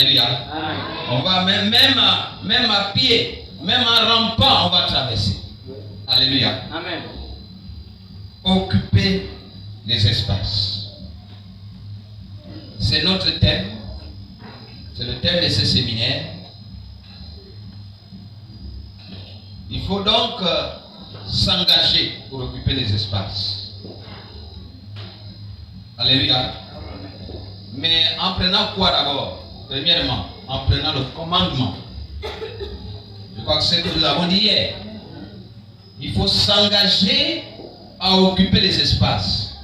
Alléluia. Amen. On va même à pied, même en rampant, on va traverser. Alléluia. Amen. Occuper les espaces. C'est notre thème. C'est le thème de ce séminaire. Il faut donc s'engager pour occuper les espaces. Alléluia. Mais en prenant quoi d'abord? Premièrement, en prenant le commandement. Je crois que c'est ce que nous avons dit hier. Il faut s'engager à occuper les espaces.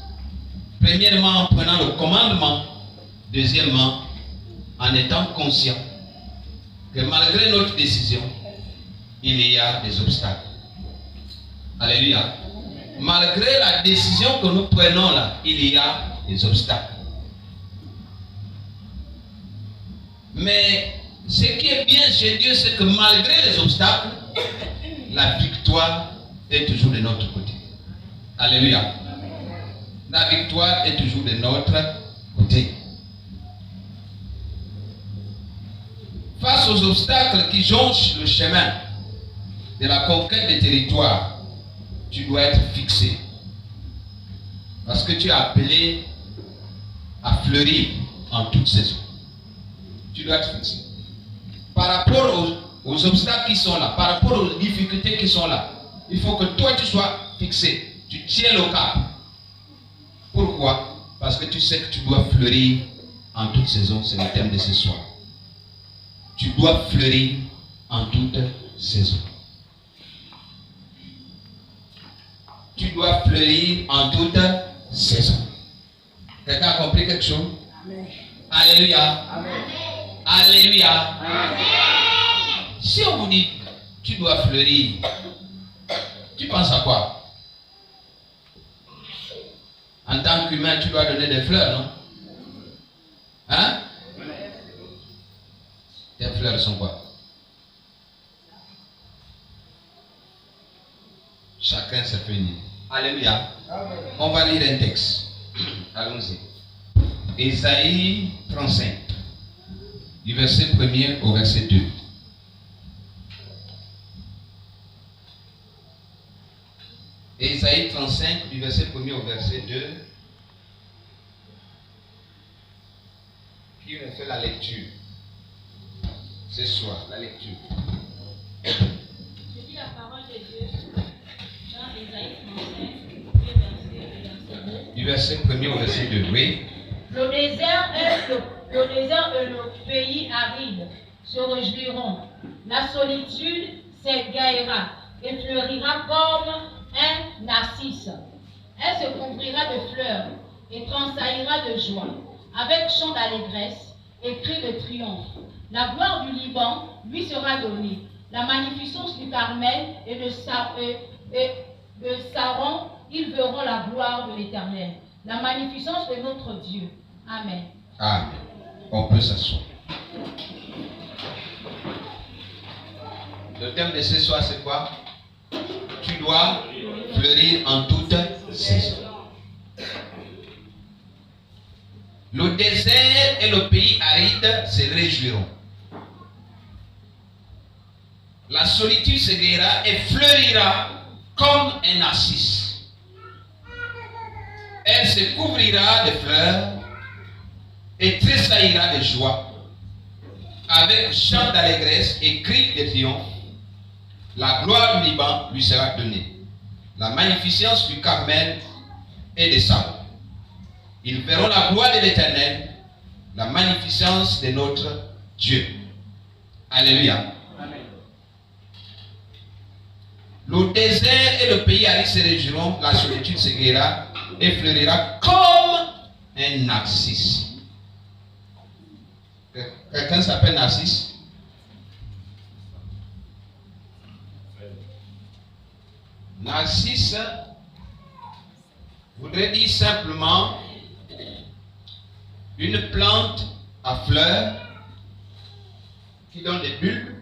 Premièrement, en prenant le commandement. Deuxièmement, en étant conscient que malgré notre décision, il y a des obstacles. Alléluia. Malgré la décision que nous prenons là, il y a des obstacles. Mais ce qui est bien chez Dieu, c'est que malgré les obstacles, la victoire est toujours de notre côté. Alléluia. La victoire est toujours de notre côté. Face aux obstacles qui jonchent le chemin de la conquête des territoires, tu dois être fixé. Parce que tu es appelé à fleurir en toute saison. Tu dois être fixé. Par rapport aux obstacles qui sont là, par rapport aux difficultés qui sont là, il faut que toi tu sois fixé. Tu tiens le cap. Pourquoi? Parce que tu sais que tu dois fleurir en toute saison. C'est le thème de ce soir. Tu dois fleurir en toute saison. Tu dois fleurir en toute saison. Quelqu'un a compris quelque chose? Amen. Alléluia. Amen. Alléluia. Amen. Si on vous dit, tu dois fleurir, tu penses à quoi? En tant qu'humain, tu dois donner des fleurs, non? Hein? Tes fleurs sont quoi? Chacun se fait une idée. Alléluia. Amen. On va lire un texte. Allons-y. Ésaïe 35, du verset 1er au verset 2. Ésaïe 35, du verset 1er au verset 2. Qui me fait la lecture ce soir? La lecture. Je dis la parole de Dieu dans Ésaïe 35, du verset 1er au verset 2. Oui. Le désert et le pays aride se réjouiront. La solitude s'égayera et fleurira comme un narcisse. Elle se couvrira de fleurs et tressaillira de joie, avec chant d'allégresse et cri de triomphe. La gloire du Liban lui sera donnée. La magnificence du Carmel et de Saron, ils verront la gloire de l'Éternel. La magnificence de notre Dieu. Amen. Amen. On peut s'asseoir. Le thème de ce soir, c'est quoi? Tu dois fleurir en toute saison. Le désert et le pays aride se réjouiront. La solitude s'égayera et fleurira comme un narcisse. Elle se couvrira de fleurs et tressaillira de joie. Avec chant d'allégresse et cri de triomphe, la gloire du Liban lui sera donnée. La magnificence du Carmel et des sables. Ils verront la gloire de l'Éternel, la magnificence de notre Dieu. Alléluia. Amen. Le désert et le pays aride se réjouiront, la solitude s'égayera et fleurira comme un narcisse. Quelqu'un s'appelle Narcisse? Narcisse voudrait dire simplement une plante à fleurs qui donne des bulbes,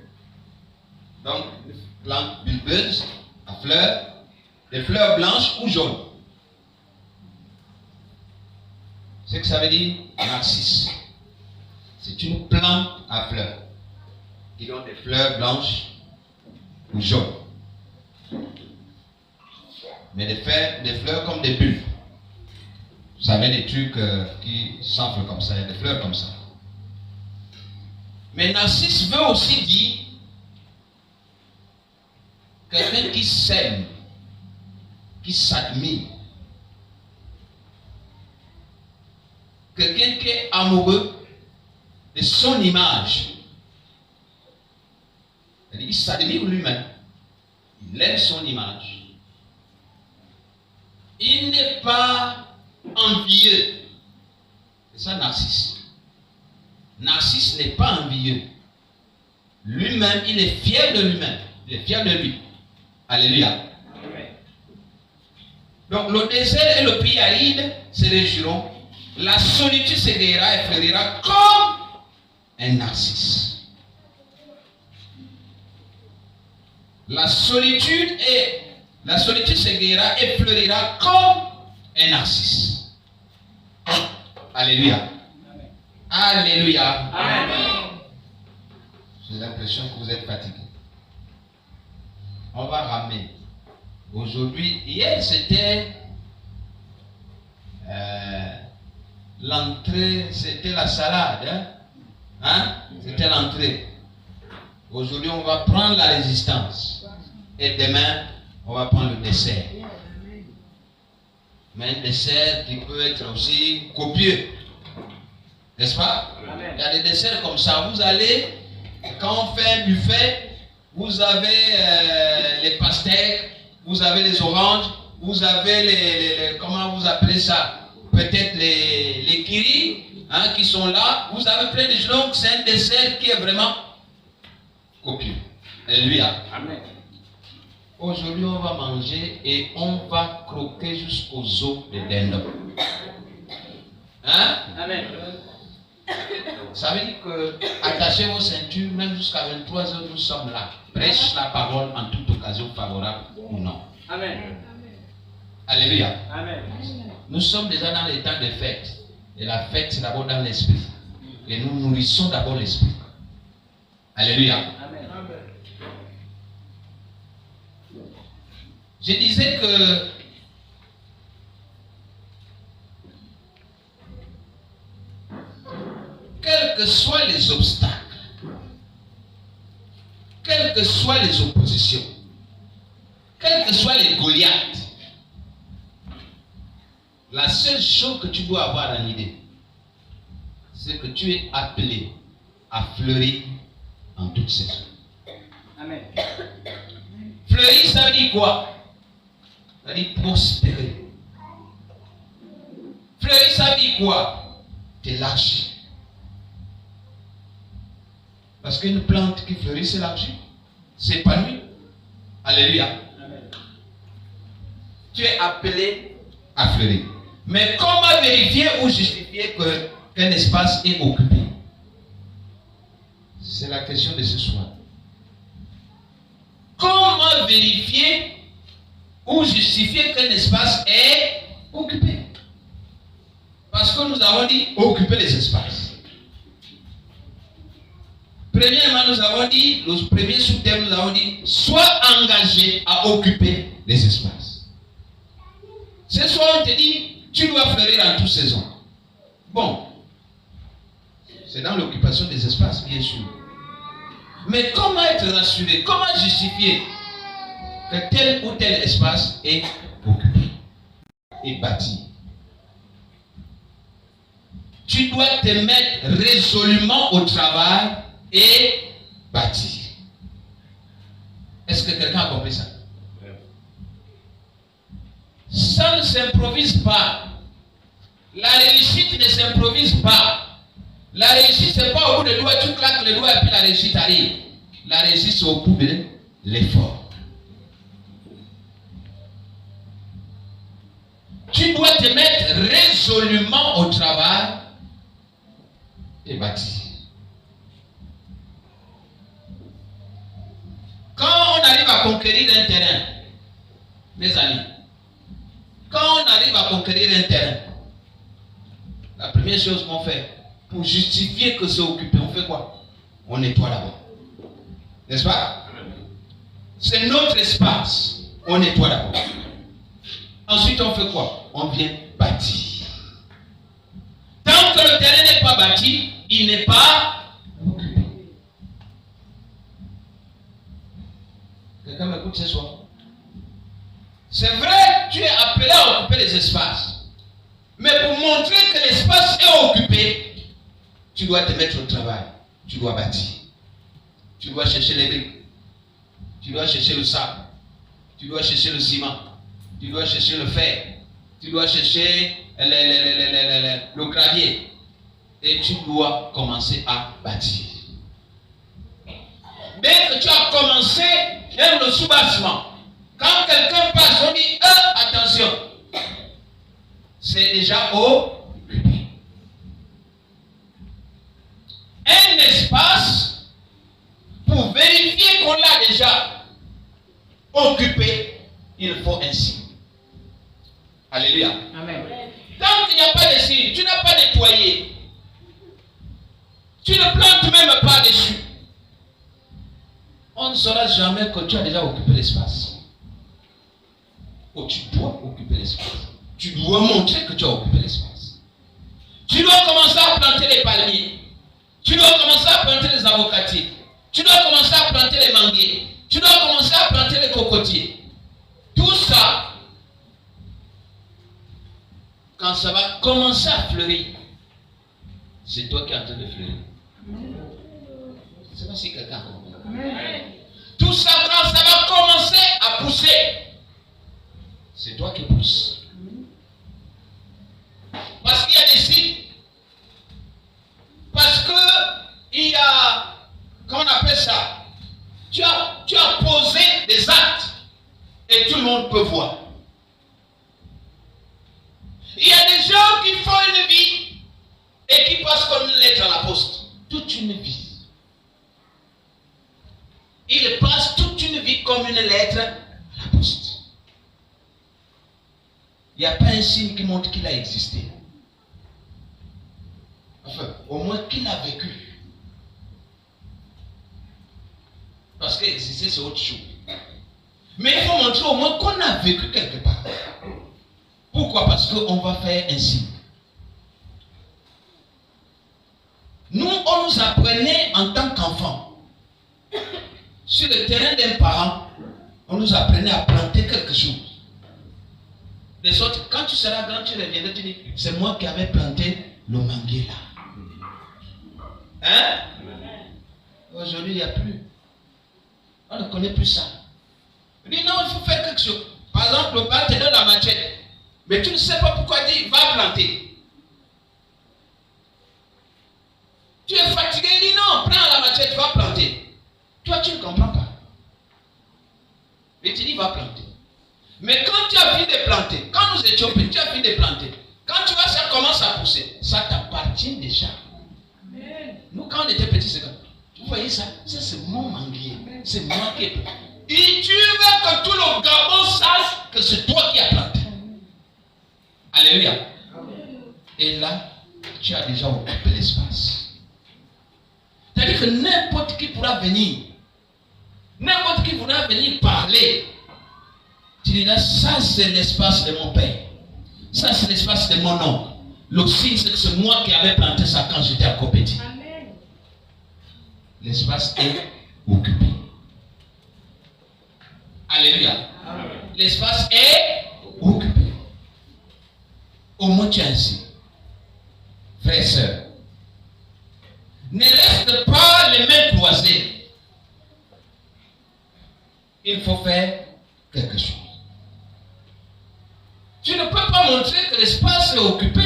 donc une plante bulbeuse à fleurs, des fleurs blanches ou jaunes. C'est ce que ça veut dire Narcisse. C'est une plante à fleurs qui donne des fleurs blanches ou jaunes. Mais des fleurs comme des bulles. Vous savez, des trucs qui s'enflent comme ça, des fleurs comme ça. Mais Narcisse veut aussi dire quelqu'un qui s'aime, qui s'admire, quelqu'un qui est amoureux de son image. Il s'admire lui-même, il aime son image. Il n'est pas envieux. C'est ça Narcisse. Narcisse n'est pas envieux. Lui-même, il est fier de lui-même. Il est fier de lui. Alléluia. Donc le désert et le pays aride se réjouiront. La solitude s'égayera et fleurira comme un narcisse. La solitude s'égayera et fleurira comme un narcisse. Alléluia. Alléluia. Amen. J'ai l'impression que vous êtes fatigués. On va ramer. Aujourd'hui, hier c'était l'entrée, c'était la salade. C'était l'entrée. Aujourd'hui, on va prendre la résistance. Et demain, on va prendre le dessert. Mais un dessert qui peut être aussi copieux. N'est-ce pas? Amen. Il y a des desserts comme ça. Vous allez, quand on fait un buffet, vous avez les pastèques, vous avez les oranges, vous avez les comment vous appelez ça? Peut-être les kiris qui sont là. Vous avez plein de choses. Donc c'est un dessert qui est vraiment copieux. Alléluia. Amen. Aujourd'hui, on va manger et on va croquer jusqu'aux os de dindon. Amen. Ça veut dire que attachez vos ceintures, même jusqu'à 23h, nous sommes là. Prêche la parole en toute occasion favorable ou non. Amen. Alléluia. Amen. Nous sommes déjà dans les temps de fête. Et la fête, c'est d'abord dans l'esprit. Et nous nourrissons d'abord l'esprit. Alléluia. Amen. Je disais que quels que soient les obstacles, quelles que soient les oppositions, quels que soient les Goliaths, la seule chose que tu dois avoir en idée, c'est que tu es appelé à fleurir en toute saison. Amen. Fleurir, ça veut dire quoi? Ça veut dire prospérer. Fleurir, ça veut dire quoi? T'élargir. Parce qu'une plante qui fleurit, c'est l'argile. C'est épanoui. Alléluia. Amen. Tu es appelé à fleurir. Mais comment vérifier ou justifier qu'un espace est occupé? C'est la question de ce soir. Comment vérifier ou justifier qu'un espace est occupé? Parce que nous avons dit occuper les espaces. Premièrement, nous avons dit, le premier sous-thème, nous avons dit, sois engagé à occuper les espaces. Ce soir, on te dit, tu dois fleurir en toute saison. Bon, c'est dans l'occupation des espaces, bien sûr. Mais comment être rassuré? Comment justifier que tel ou tel espace est occupé et bâti? Tu dois te mettre résolument au travail et bâtir. Est-ce que quelqu'un a compris ça? Ça ne s'improvise pas. La réussite ne s'improvise pas. La réussite, ce n'est pas au bout des doigts, tu claques les doigts et puis la réussite arrive. La réussite, c'est au bout de l'effort. Tu dois te mettre résolument au travail et bâtir. Quand on arrive à conquérir un terrain, mes amis, quand on arrive à conquérir un terrain, la première chose qu'on fait pour justifier que c'est occupé, on fait quoi? On nettoie d'abord. N'est-ce pas? C'est notre espace. On nettoie d'abord. Ensuite, on fait quoi? On vient bâtir. Tant que le terrain n'est pas bâti, il n'est pas occupé. Quelqu'un m'écoute ce soir? C'est vrai, tu es appelé à occuper les espaces. Mais pour montrer que l'espace est occupé, tu dois te mettre au travail. Tu dois bâtir. Tu dois chercher les briques. Tu dois chercher le sable. Tu dois chercher le ciment. Tu dois chercher le fer. Tu dois chercher le gravier. Et tu dois commencer à bâtir. Dès que tu as commencé, même le sous-bassement, quand quelqu'un passe, on dit attention, c'est déjà occupé. Un espace, pour vérifier qu'on l'a déjà occupé, il faut un signe. Alléluia. Amen. Tant qu'il n'y a pas de signe, tu n'as pas nettoyé. Tu ne plantes même pas dessus. On ne saura jamais que tu as déjà occupé l'espace. Oh, tu dois occuper l'espace. Tu dois montrer que tu as occupé l'espace. Tu dois commencer à planter les palmiers. Tu dois commencer à planter les avocatiers. Tu dois commencer à planter les manguiers. Tu dois commencer à planter les cocotiers. Tout ça, quand ça va commencer à fleurir, c'est toi qui es en train de fleurir. Je ne sais pas si quelqu'un comprend. Tout ça, quand ça va commencer à pousser, c'est toi qui pousses. Parce qu'il y a des signes. Parce que il y a, comment on appelle ça? Tu as posé des actes et tout le monde peut voir. Il y a des gens qui font une vie et qui passent comme une lettre à la poste. Toute une vie. Ils passent toute une vie comme une lettre à la poste. Il n'y a pas un signe qui montre qu'il a existé. Enfin, au moins qu'il a vécu. Parce qu'exister, c'est autre chose. Mais il faut montrer au moins qu'on a vécu quelque part. Pourquoi? Parce qu'on va faire un signe. Nous, on nous apprenait en tant qu'enfants. Sur le terrain d'un parent, on nous apprenait à planter quelque chose. De sorte que quand tu seras grand, tu reviendras, tu dis, c'est moi qui avais planté le manguier là. Hein? Aujourd'hui, il n'y a plus. On ne connaît plus ça. On dit non, il faut faire quelque chose. Par exemple, le père te donne la machette. Mais tu ne sais pas pourquoi il dit, va planter. Tu es fatigué, il dit non, prends la machette, va planter. Toi, tu ne comprends pas. Mais tu dis, va planter. Mais quand tu as fini de planter, quand nous étions petits, tu as fini de planter. Quand tu vois ça commence à pousser, ça t'appartient déjà. Amen. Nous, quand on était petits, c'est comme, vous voyez ça, ça c'est mon manguier. C'est moi qui ai planté. Et tu veux que tout le Gabon sache que c'est toi qui as planté. Alléluia. Amen. Et là, tu as déjà occupé l'espace. C'est-à-dire que n'importe qui pourra venir. N'importe qui pourra venir parler. Tu diras, ça c'est l'espace de mon père. Ça c'est l'espace de mon oncle. Le signe c'est que c'est moi qui avais planté ça quand j'étais encore petit. Amen. L'espace est occupé. Alléluia. Amen. L'espace est occupé. Au moins tu as ainsi. Frères et sœurs, ne reste pas les mains croisées. Il faut faire quelque chose. Tu ne peux pas montrer que l'espace est occupé.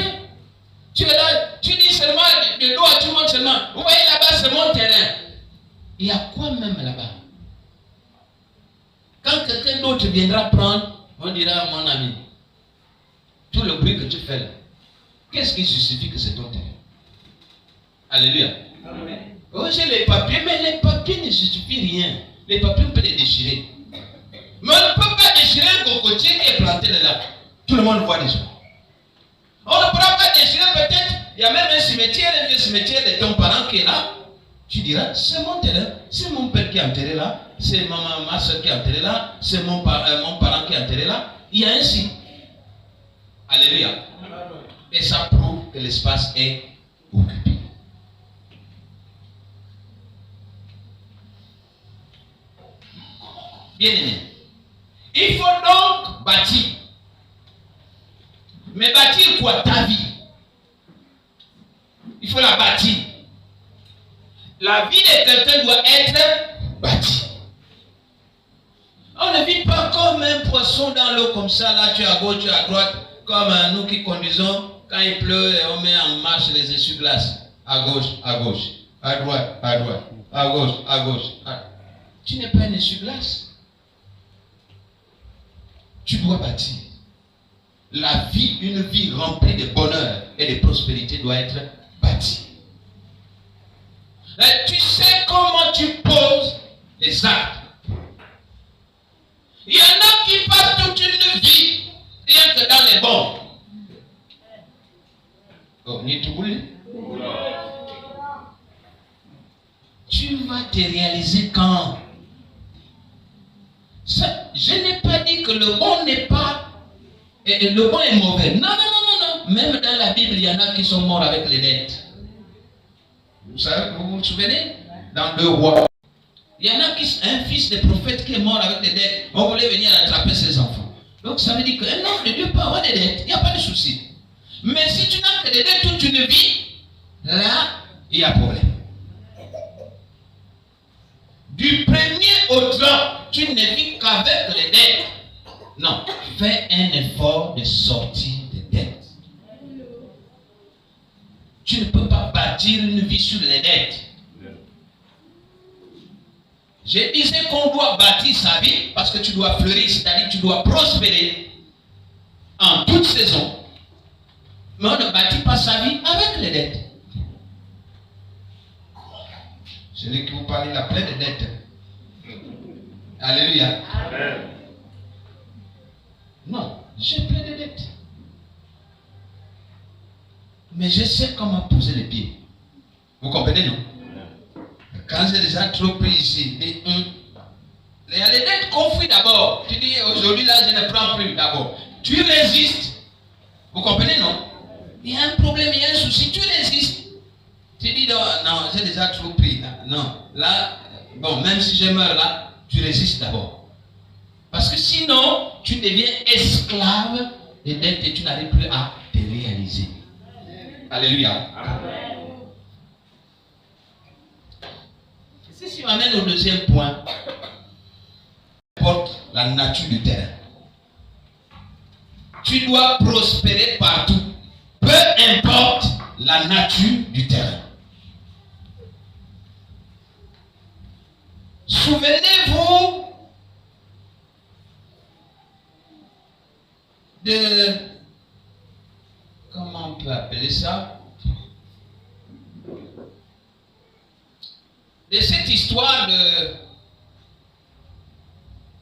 Tu es là, tu dis seulement de l'eau à tout le monde seulement. Vous voyez là-bas, c'est mon terrain. Il y a quoi même là-bas? Quand quelqu'un d'autre viendra prendre, on dira, mon ami, tout le bruit que tu fais là, qu'est-ce qui justifie que c'est ton terrain? Alléluia. Amen. Oh, j'ai les papiers, mais les papiers ne justifient rien. Les papiers, on peut les déchirer. Mais on ne peut pas déchirer un cocotier qui est planté là. Tout le monde voit déjà. On ne pourra pas déchirer peut-être il y a même un cimetière, un vieux cimetière de ton parent qui est là. Tu diras, c'est mon terrain, c'est mon père qui est enterré là, c'est ma soeur qui est enterrée là, c'est mon parent qui est enterré là. Il y a un site. Alléluia. Et ça prouve que l'espace est occupé. Bien aimé. Il faut donc bâtir. Mais bâtir quoi? Ta vie. Il faut la bâtir. La vie de quelqu'un doit être bâtie. On ne vit pas comme un poisson dans l'eau comme ça, là tu es à gauche, tu es à droite, comme nous qui conduisons, quand il pleut, et on met en marche les essuie-glaces. À gauche, à droite, à gauche, à gauche. Tu n'es pas un essuie-glace. Tu dois bâtir. La vie, une vie remplie de bonheur et de prospérité doit être bâtie. Là, tu sais comment tu poses les actes. Il y en a qui passent toute une vie rien que dans les bons. Oh, ni tout boulé. Tu vas te réaliser quand? Ça, je n'ai pas dit que le bon n'est pas et le bon est mauvais. Non. Même dans la Bible, il y en a qui sont morts avec les dettes. Vous savez, vous vous souvenez? Dans 2 Rois. Il y en a un fils de prophète qui est mort avec des dettes. On voulait venir attraper ses enfants. Donc ça veut dire qu'un homme de Dieu peut avoir des dettes. Il n'y a pas de souci. Mais si tu n'as que des dettes toute une vie, là, il y a problème. Du premier au 30, tu ne vis qu'avec les dettes. Non, fais un effort de sortir des dettes. Tu ne peux pas bâtir une vie sur les dettes. Je disais qu'on doit bâtir sa vie parce que tu dois fleurir, c'est-à-dire que tu dois prospérer en toute saison. Mais on ne bâtit pas sa vie avec les dettes. Celui qui vous parle, il a plein de dettes. Alléluia. Amen. Non, j'ai plein de dettes. Mais je sais comment poser les pieds. Vous comprenez, non? Quand j'ai déjà trop pris ici, il y a des dettes qu'on fuit d'abord. Tu dis, aujourd'hui là, je ne prends plus d'abord. Tu résistes. Vous comprenez, non? Il y a un problème, il y a un souci, tu résistes. Tu dis, non, j'ai déjà trop pris. Là. Non, là, bon, même si je meurs là, tu résistes d'abord. Parce que sinon, tu deviens esclave des dettes et tu n'arrives plus à te réaliser. Alléluia. Amen. Si on amène au deuxième point, peu importe la nature du terrain. Tu dois prospérer partout. Peu importe la nature du terrain. Souvenez-vous de, comment on peut appeler ça, de cette histoire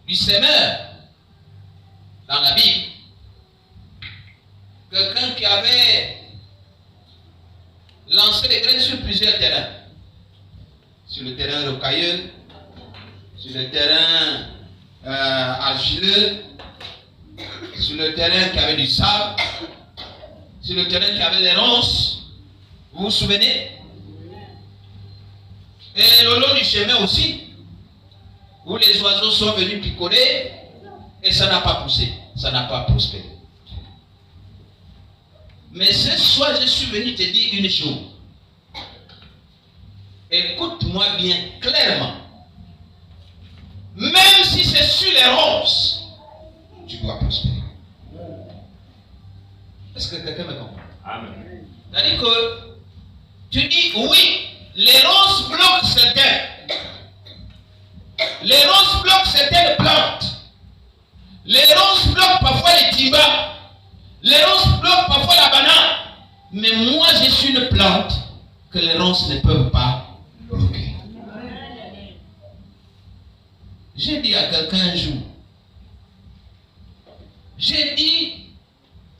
du semeur dans la Bible. Quelqu'un qui avait lancé des graines sur plusieurs terrains. Sur le terrain rocailleux, sur le terrain argileux, sur le terrain qui avait du sable, sur le terrain qui avait des ronces. Vous vous souvenez? Et le long du chemin aussi, où les oiseaux sont venus picorer, et ça n'a pas poussé, ça n'a pas prospéré. Mais ce soir, je suis venu te dire une chose. Écoute-moi bien clairement. Même si c'est sur les ronces, tu dois prospérer. Est-ce que quelqu'un me comprend? Amen. C'est-à-dire que tu dis oui, les ronces bloquent certaines. Les ronces bloquent certaines plantes. Les ronces bloquent parfois les tibas. Les ronces bloquent parfois la banane. Mais moi, je suis une plante que les ronces ne peuvent pas bloquer. J'ai dit à quelqu'un un jour, j'ai dit,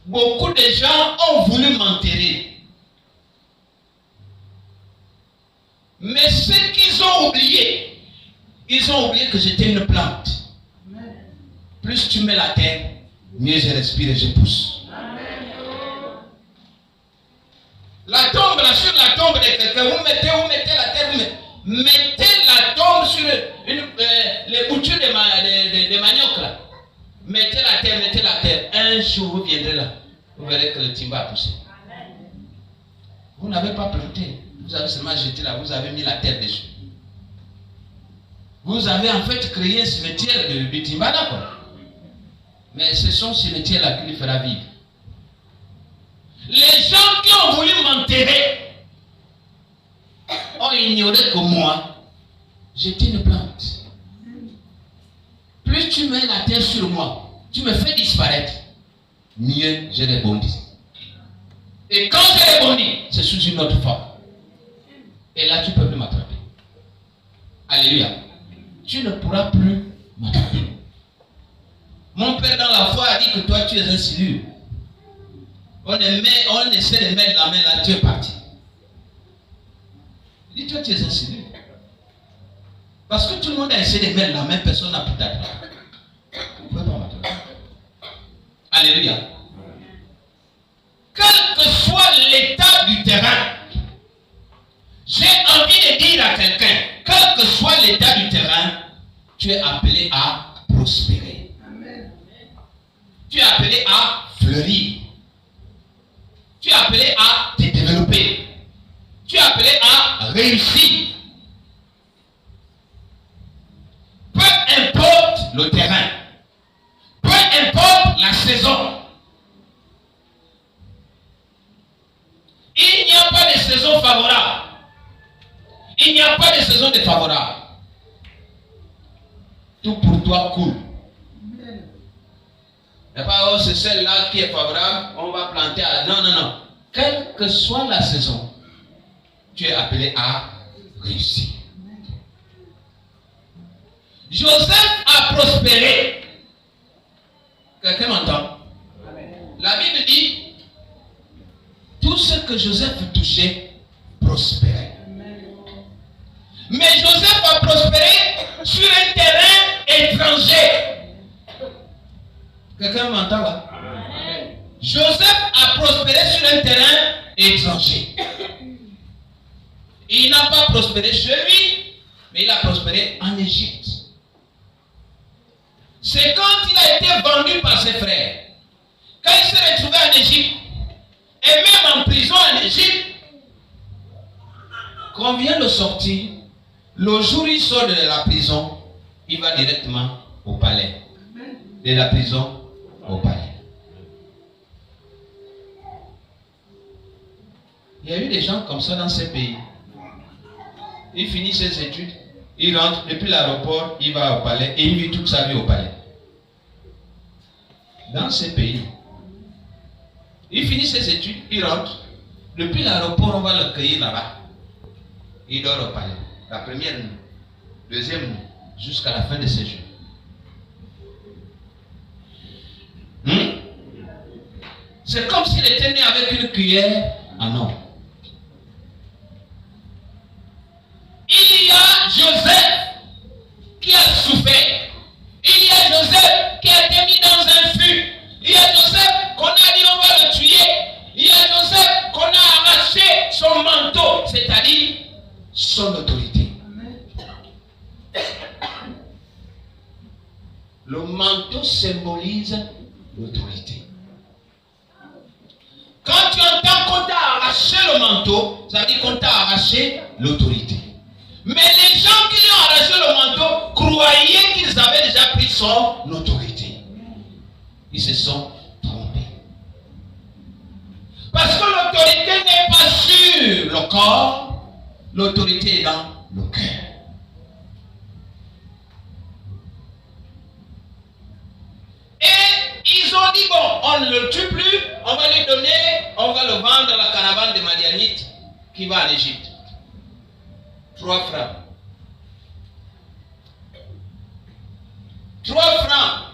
beaucoup de gens ont voulu m'enterrer. Mais ce qu'ils ont oublié, ils ont oublié que j'étais une plante. Plus tu mets la terre, mieux je respire et je pousse. La tombe, là, sur la tombe de quelqu'un, vous mettez la terre, mettez la tombe sur les boutures de manioc là. Mettez la terre. Un jour vous viendrez là, vous verrez que le timba a poussé. Vous n'avez pas planté, vous avez seulement jeté là, vous avez mis la terre dessus. Vous avez en fait créé un cimetière du timba là quoi. Mais c'est son cimetière là qui lui fera vivre. Les gens qui ont voulu m'enterrer ont ignoré que moi, j'étais une plante. Plus tu mets la terre sur moi, tu me fais disparaître, mieux je rebondis. Et quand je rebondis, c'est sous une autre forme. Et là, tu ne peux plus m'attraper. Alléluia. Tu ne pourras plus m'attraper. Mon père dans la foi a dit que toi, tu es un silure. On essaie de mettre la main là, tu es parti. Il dit, toi, tu es un silure. Parce que tout le monde a essayé de mettre la main, personne n'a pu t'attraper. Vous ne pouvez pas m'attraper. Alléluia. Quel que soit l'état du terrain, j'ai envie de dire à quelqu'un, quel que soit l'état du terrain, tu es appelé à prospérer. Amen. Tu es appelé à fleurir. Tu es appelé à te développer. Tu es appelé à réussir. Peu importe le terrain, peu importe la saison, il n'y a pas de saison favorable. Il n'y a pas de saison défavorable. Tout pour toi coule. Il n'y a pas, oh, c'est celle-là qui est favorable, on va planter à... Non, non, non. Quelle que soit la saison, tu es appelé à réussir. Joseph a prospéré. Quelqu'un m'entend? La Bible dit, tout ce que Joseph touchait prospérait. Mais Joseph a prospéré sur un terrain étranger. Quelqu'un m'entend là? Joseph a prospéré sur un terrain étranger. Il n'a pas prospéré chez lui, mais il a prospéré en Égypte. C'est quand il a été vendu par ses frères, quand il s'est retrouvé en Égypte, et même en prison en Égypte, qu'on vient de sortir, le jour où il sort de la prison, il va directement au palais. De la prison au palais. Il y a eu des gens comme ça dans ces pays. Il finit ses études, il rentre, depuis l'aéroport, il va au palais et il vit toute sa vie au palais. Dans ces pays, il finit ses études, il rentre, depuis l'aéroport, on va le cueillir là-bas. Il dort au palais. La première nuit, deuxième nuit, jusqu'à la fin de ses jours. C'est comme s'il était né avec une cuillère en or. Il y a Joseph qui a souffert. Il y a Joseph qui a été mis dans un fût. Il y a Joseph qu'on a dit on va le tuer. Il y a Joseph qu'on a arraché son manteau, c'est-à-dire son autorité. Le manteau symbolise l'autorité. Quand tu entends qu'on t'a arraché le manteau, ça veut dire qu'on t'a arraché l'autorité. Mais les gens qui lui ont arraché le manteau croyaient qu'ils avaient déjà pris son autorité. Ils se sont trompés. Parce que l'autorité n'est pas sur le corps, l'autorité est dans le cœur. Et ils ont dit, bon, on ne le tue plus, on va lui donner, on va le vendre à la caravane des Madianites qui va en Égypte. 3 francs. 3 francs.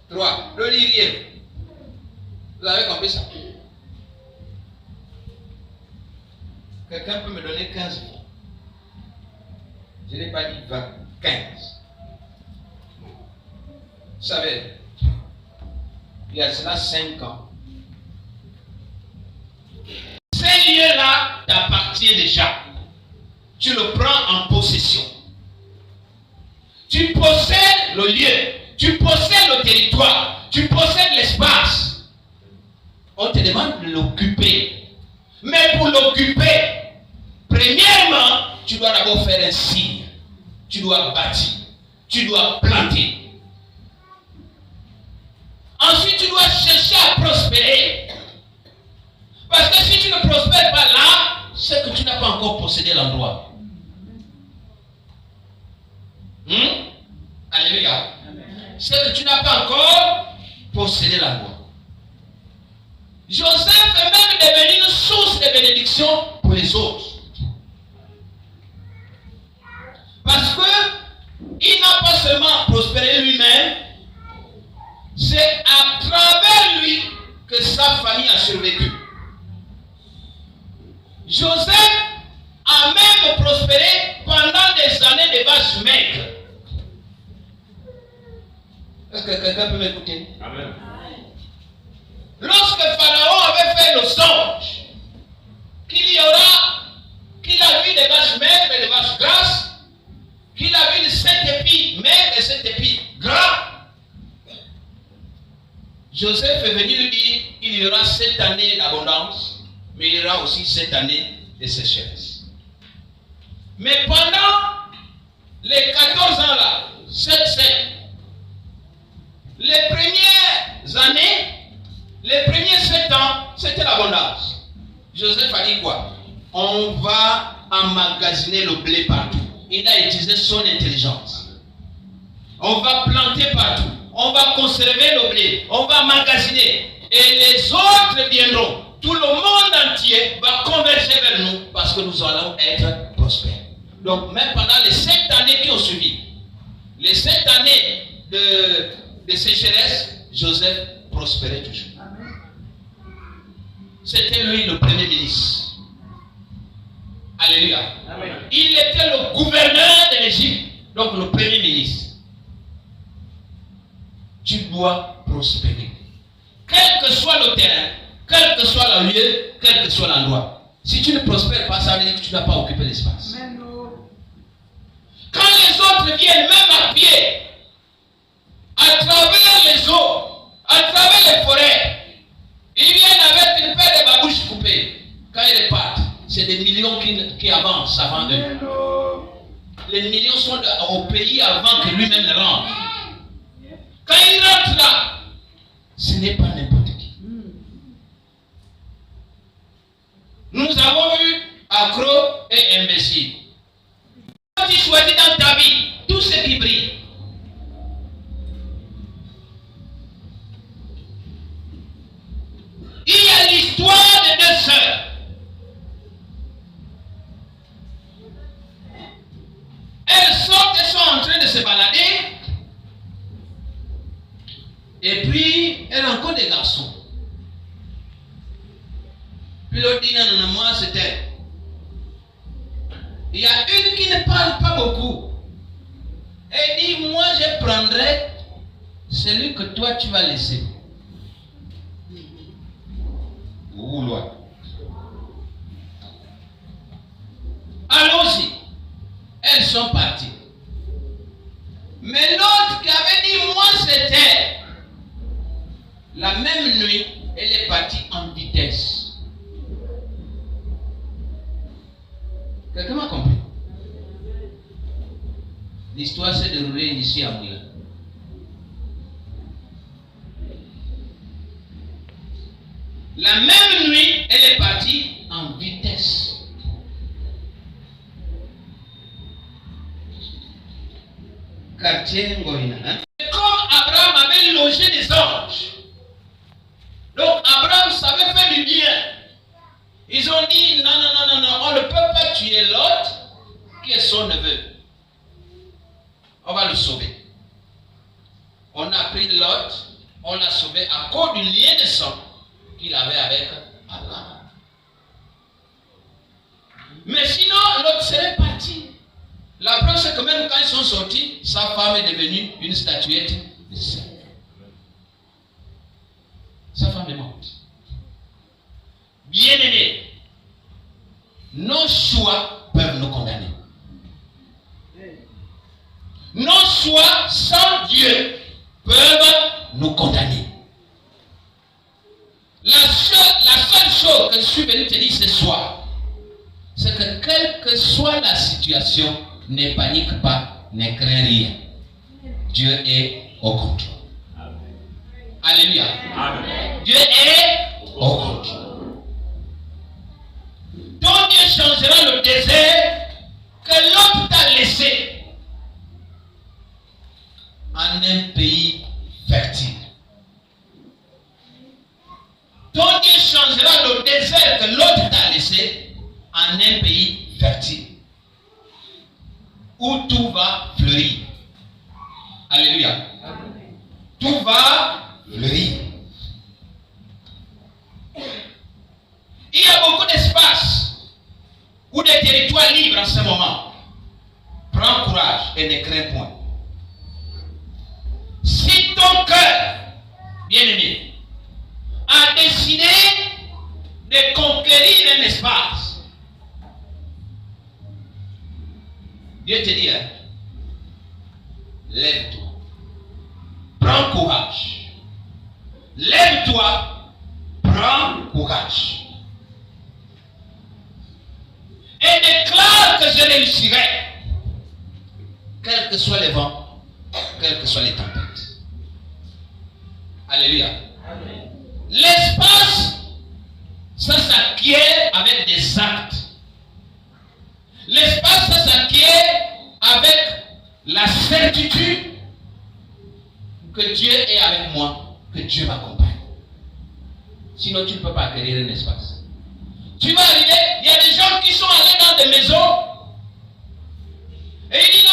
3. Le lirier. Vous avez compris ça? Quelqu'un peut me donner 15 francs. Je n'ai pas dit 20, 15. Vous savez, il y a cela 5 ans. Ces lieux-là t'appartiennent déjà. Tu le prends en possession. Tu possèdes le lieu. Tu possèdes le territoire. Tu possèdes l'espace. On te demande de l'occuper. Mais pour l'occuper, premièrement, tu dois d'abord faire un signe. Tu dois bâtir. Tu dois planter. Ensuite, tu dois chercher à prospérer. Parce que si tu ne prospères pas là, c'est que tu n'as pas encore possédé l'endroit. Alléluia. C'est que tu n'as pas encore possédé l'endroit. Joseph est même devenu une source de bénédiction pour les autres. Parce que il n'a pas seulement prospéré lui-même, c'est à travers lui que sa famille a survécu. Joseph a même prospéré pendant des années de vaches maigres. Est-ce que quelqu'un peut m'écouter? Amen. Lorsque Pharaon avait fait le songe qu'il a vu des vaches maigres et des vaches grasses, qu'il a vu 7 épis maigres et 7 épis gras, Joseph est venu lui dire il y aura 7 années d'abondance, mais il y aura aussi 7 années de sécheresse. Mais pendant les 14 ans là, 7, les premières années, les premiers 7 ans, c'était l'abondance. Joseph a dit quoi? On va emmagasiner le blé partout. Il a utilisé son intelligence. On va planter partout. On va conserver le blé. On va emmagasiner. Et les autres viendront. Tout le monde entier va converger vers nous parce que nous allons être prospères. Donc, même pendant les 7 années qui ont suivi, les 7 années de sécheresse, Joseph prospérait toujours. C'était lui le premier ministre. Alléluia. Amen. Il était le gouverneur de l'Égypte, donc le premier ministre. Tu dois prospérer. Quel que soit le terrain, quel que soit le lieu, quel que soit l'endroit. Si tu ne prospères pas, ça veut dire que tu n'as pas occupé l'espace. Quand les autres viennent, même à pied, à travers les eaux, à travers les forêts, ils viennent avec une paire de babouches coupées. Quand ils partent, c'est des millions qui avancent avant d'eux. Les millions sont au pays avant que lui-même ne rentre. Quand il rentre là, ce n'est pas n'importe qui. Nous avons eu accro et imbécile. Quand tu choisis dans ta vie tout ce qui brille, il y a l'histoire de 2 sœurs. Elles sont en train de se balader. Et puis, elles rencontrent des garçons. Puis l'autre dit, non, moi c'est elle. Il y a une qui ne parle pas beaucoup. Elle dit, moi je prendrai celui que toi tu vas laisser. Ou loin. Allons-y. Elles sont parties. Mais l'autre qui avait dit, moi c'est elle. La même nuit, elle est partie en vitesse. Quelqu'un m'a compris? L'histoire s'est déroulée ici à Moulin. La même nuit, elle est partie en vitesse. Quartier Ngoïna. Comme Abraham avait logé des anges, donc Abraham savait faire du bien. Ils ont dit non, on ne peut pas tuer l'autre qui est son neveu. On va le sauver. On a pris l'autre, on l'a sauvé à cause du lien de sang qu'il avait avec Abraham. Mais sinon, l'autre serait parti. La preuve, c'est que même quand ils sont sortis, sa femme est devenue une statuette de sel. Sa femme est morte. Bien-aimés, nos choix peuvent nous condamner. Nos choix sans Dieu peuvent nous condamner. La seule chose que je suis venu te dire ce soir, c'est que quelle que soit la situation, ne panique pas, ne crains rien. Dieu est au contrôle. Alléluia. Amen. Dieu est au contrôle. Ton Dieu changera le désert que l'autre t'a laissé en un pays fertile. Ton Dieu changera le désert que l'autre t'a laissé en un pays fertile où tout va fleurir. Alléluia. Tout va fleurir. Il y a beaucoup d'espace ou de territoires libres en ce moment. Prends courage et ne crains point. Si ton cœur, bien-aimé, a décidé de conquérir un espace, Dieu te dit, lève-toi. Prends courage. Lève-toi. Prends courage. Et déclare que je réussirai. Quels que soient les vents, quelles que soient les tempêtes. Alléluia. Amen. L'espace, ça s'acquiert avec des actes. L'espace, ça s'acquiert avec la certitude que Dieu est avec moi, que Dieu m'accompagne. Sinon, tu ne peux pas acquérir un espace. Tu vas arriver, il y a des gens qui sont allés dans des maisons et ils disent non,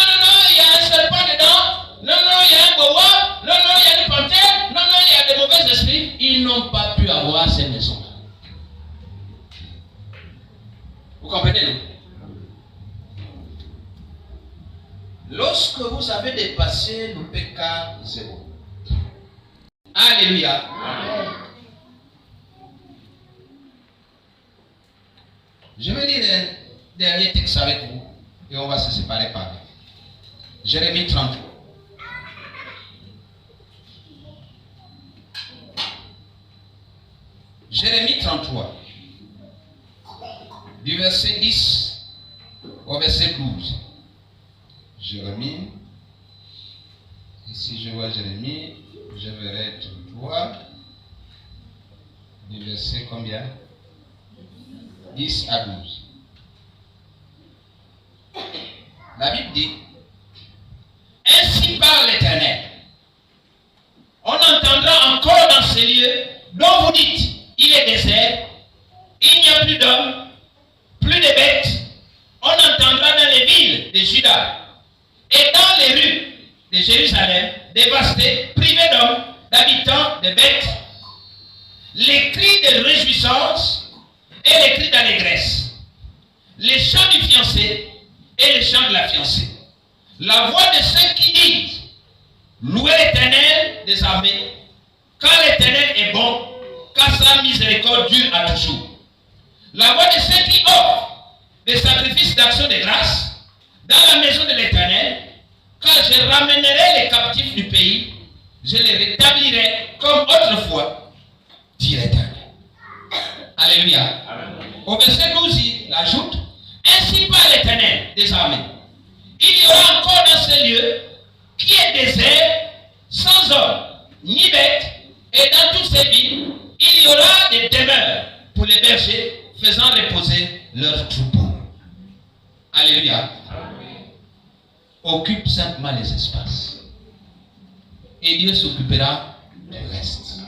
il y a un serpent dedans, non, il y a un boa, non, il y a une panthère, non, il y a des mauvais esprits. Ils n'ont pas pu avoir ces maisons. Vous comprenez, non? Lorsque vous avez dépassé le pécat 0. Alléluia. Amen. Je vais lire un dernier texte avec vous et on va se séparer par là. Jérémie 33. Jérémie 33. Du verset 10 au verset 12. Jérémie. Et si je vois Jérémie, je verrai 33. Du verset combien? 10 à 12. La Bible dit: ainsi parle l'Éternel. On entendra encore dans ces lieux dont vous dites, il est désert, il n'y a plus d'hommes, plus de bêtes. On entendra dans les villes de Juda et dans les rues de Jérusalem, dévastées, privées d'hommes, d'habitants, de bêtes, les cris de réjouissance et les cris d'allégresse, les chants du fiancé et les chants de la fiancée, la voix de ceux qui disent: louez l'Éternel des armées, car l'Éternel est bon, car sa miséricorde dure à toujours. La voix de ceux qui offrent des sacrifices d'action de grâce dans la maison de l'Éternel, car je ramènerai les captifs du pays, je les rétablirai comme autrefois, dit l'Éternel. Alléluia. Amen. Au verset 12, il ajoute: ainsi parle l'Éternel des armées. Il y aura encore dans ce lieu qui est désert, sans homme, ni bête, et dans toutes ces villes, il y aura des demeures pour les bergers, faisant reposer leurs troupeaux. Alléluia. Amen. Occupe simplement les espaces. Et Dieu s'occupera du reste.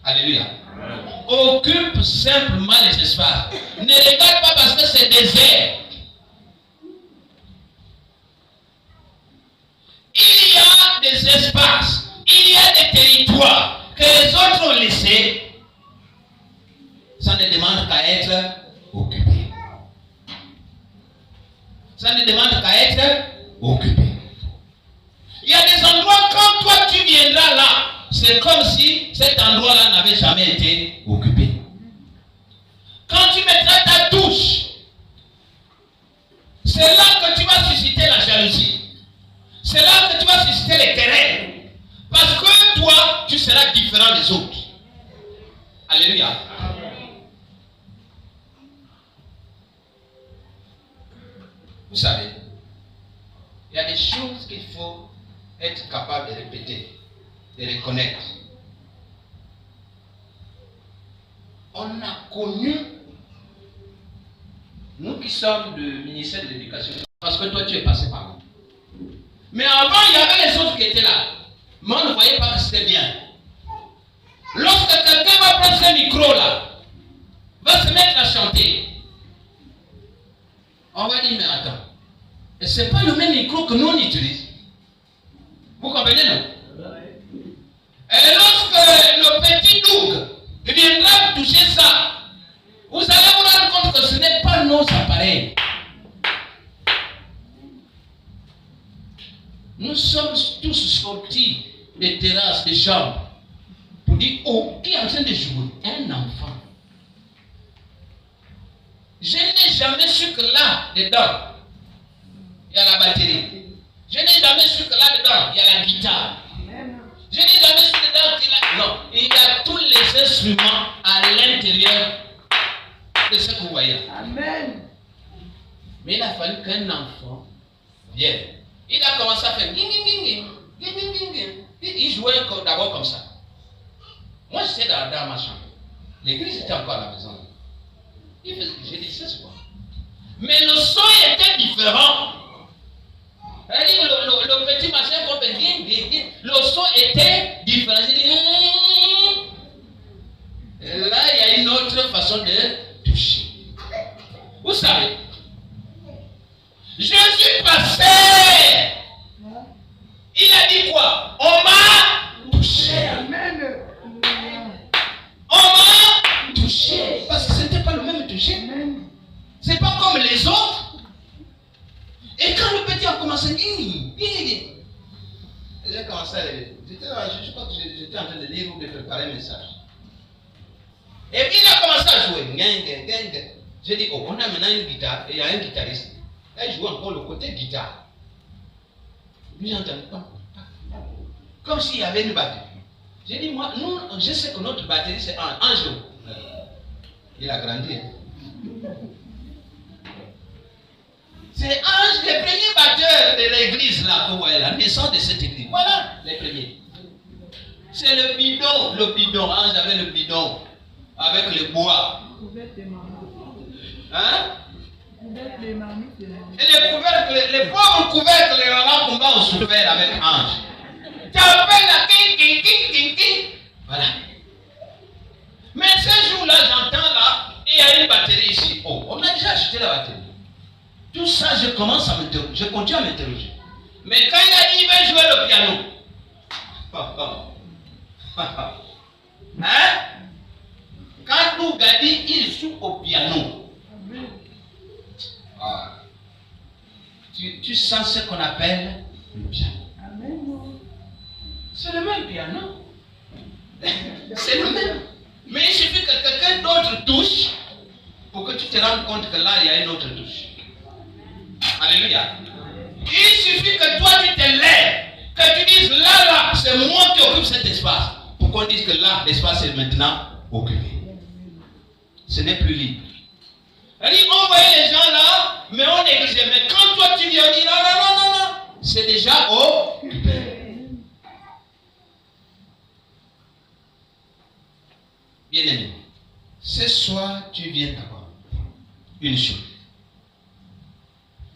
Alléluia. Amen. Occupe simplement les espaces. Ne regarde pas parce que c'est désert. Il y a des espaces, il y a des territoires que les autres ont laissés. Ça ne demande qu'à être occupé. Ça ne demande qu'à être occupé. Il y a des endroits, quand toi tu viendras là, c'est comme si cet endroit-là n'avait jamais été occupé. Quand tu mettras ta douche, c'est là que tu vas susciter la jalousie. C'est là que tu vas susciter les querelles. Parce que toi, tu seras différent des autres. Alléluia. Vous savez, il y a des choses qu'il faut être capable de répéter, de reconnaître. On a connu, nous qui sommes du ministère de l'Éducation, parce que toi tu es passé par là. Mais avant, il y avait les autres qui étaient là. Mais on ne voyait pas que c'était bien. Lorsque quelqu'un va prendre ce micro là, va se mettre à chanter, on va dire, mais attends, et ce n'est pas le même micro que nous on utilise. Vous comprenez, non? Et lorsque le petit Doug viendra toucher ça, vous allez vous rendre compte que ce n'est pas nos appareils. Nous sommes tous sortis des terrasses, des chambres, pour dire, oh, qui est en train de jouer? Un enfant. Je n'ai jamais su que là, dedans, il y a la batterie. Je n'ai jamais su que là-dedans, il y a la guitare. Je n'ai jamais su que dedans qu'il y a... Non, il y a tous les instruments à l'intérieur de ce que vous voyez. Amen. Mais il a fallu qu'un enfant vienne. Il a commencé à faire... Il jouait d'abord comme ça. Moi, j'étais dans ma chambre. L'église était encore à la maison. J'ai dit, c'est quoi? Mais le son était différent. Le petit machin qu'on fait, le son était différent. Là, il y a une autre façon de toucher. Vous savez, Jésus passait. Il a dit quoi? On m'a touché. On m'a touché. Parce que ce n'était pas le même toucher. C'est pas comme les autres. Et quand le petit a commencé, j'ai commencé à lire. Je crois que j'étais en train de lire ou de préparer un message. Et puis il a commencé à jouer. J'ai dit, oh, on a maintenant une guitare, et il y a un guitariste. Là, il joue encore le côté guitare. Puis j'ai entendu, comme s'il y avait une batterie. J'ai dit, moi, nous, je sais que notre batterie, c'est un jour. Il a grandi. C'est Ange, les premiers batteurs de l'église, là, que vous voyez, la naissance de cette église. Voilà, les premiers. C'est le bidon. Ange avait le bidon, avec le bois. Hein? Et les couvercles, les pauvres couvercles, les mamans combat ont souffert avec Ange. Tu appelles la king. Voilà. Mais ce jour-là, j'entends là, il y a une batterie ici. Oh, on a déjà acheté la batterie. Tout ça, je commence à m'interroger. Je continue à m'interroger. Mais quand il a dit, il va jouer le piano. Hein? Quand nous a dit, il joue au piano. Ah. Tu sens ce qu'on appelle le piano. C'est le même piano. C'est le même. Mais il suffit que quelqu'un d'autre touche pour que tu te rendes compte que là, il y a une autre touche. Alléluia. Il suffit que toi, tu te lèves, que tu dises là, c'est moi qui occupe cet espace. Pour qu'on dise que là, l'espace est maintenant occupé. Ce n'est plus libre. C'est-à-dire, on voyait les gens là, mais on négligeait. Mais quand toi, tu viens, on dit non. C'est déjà occupé. Bien-aimé, ce soir, tu viens d'abord une chose.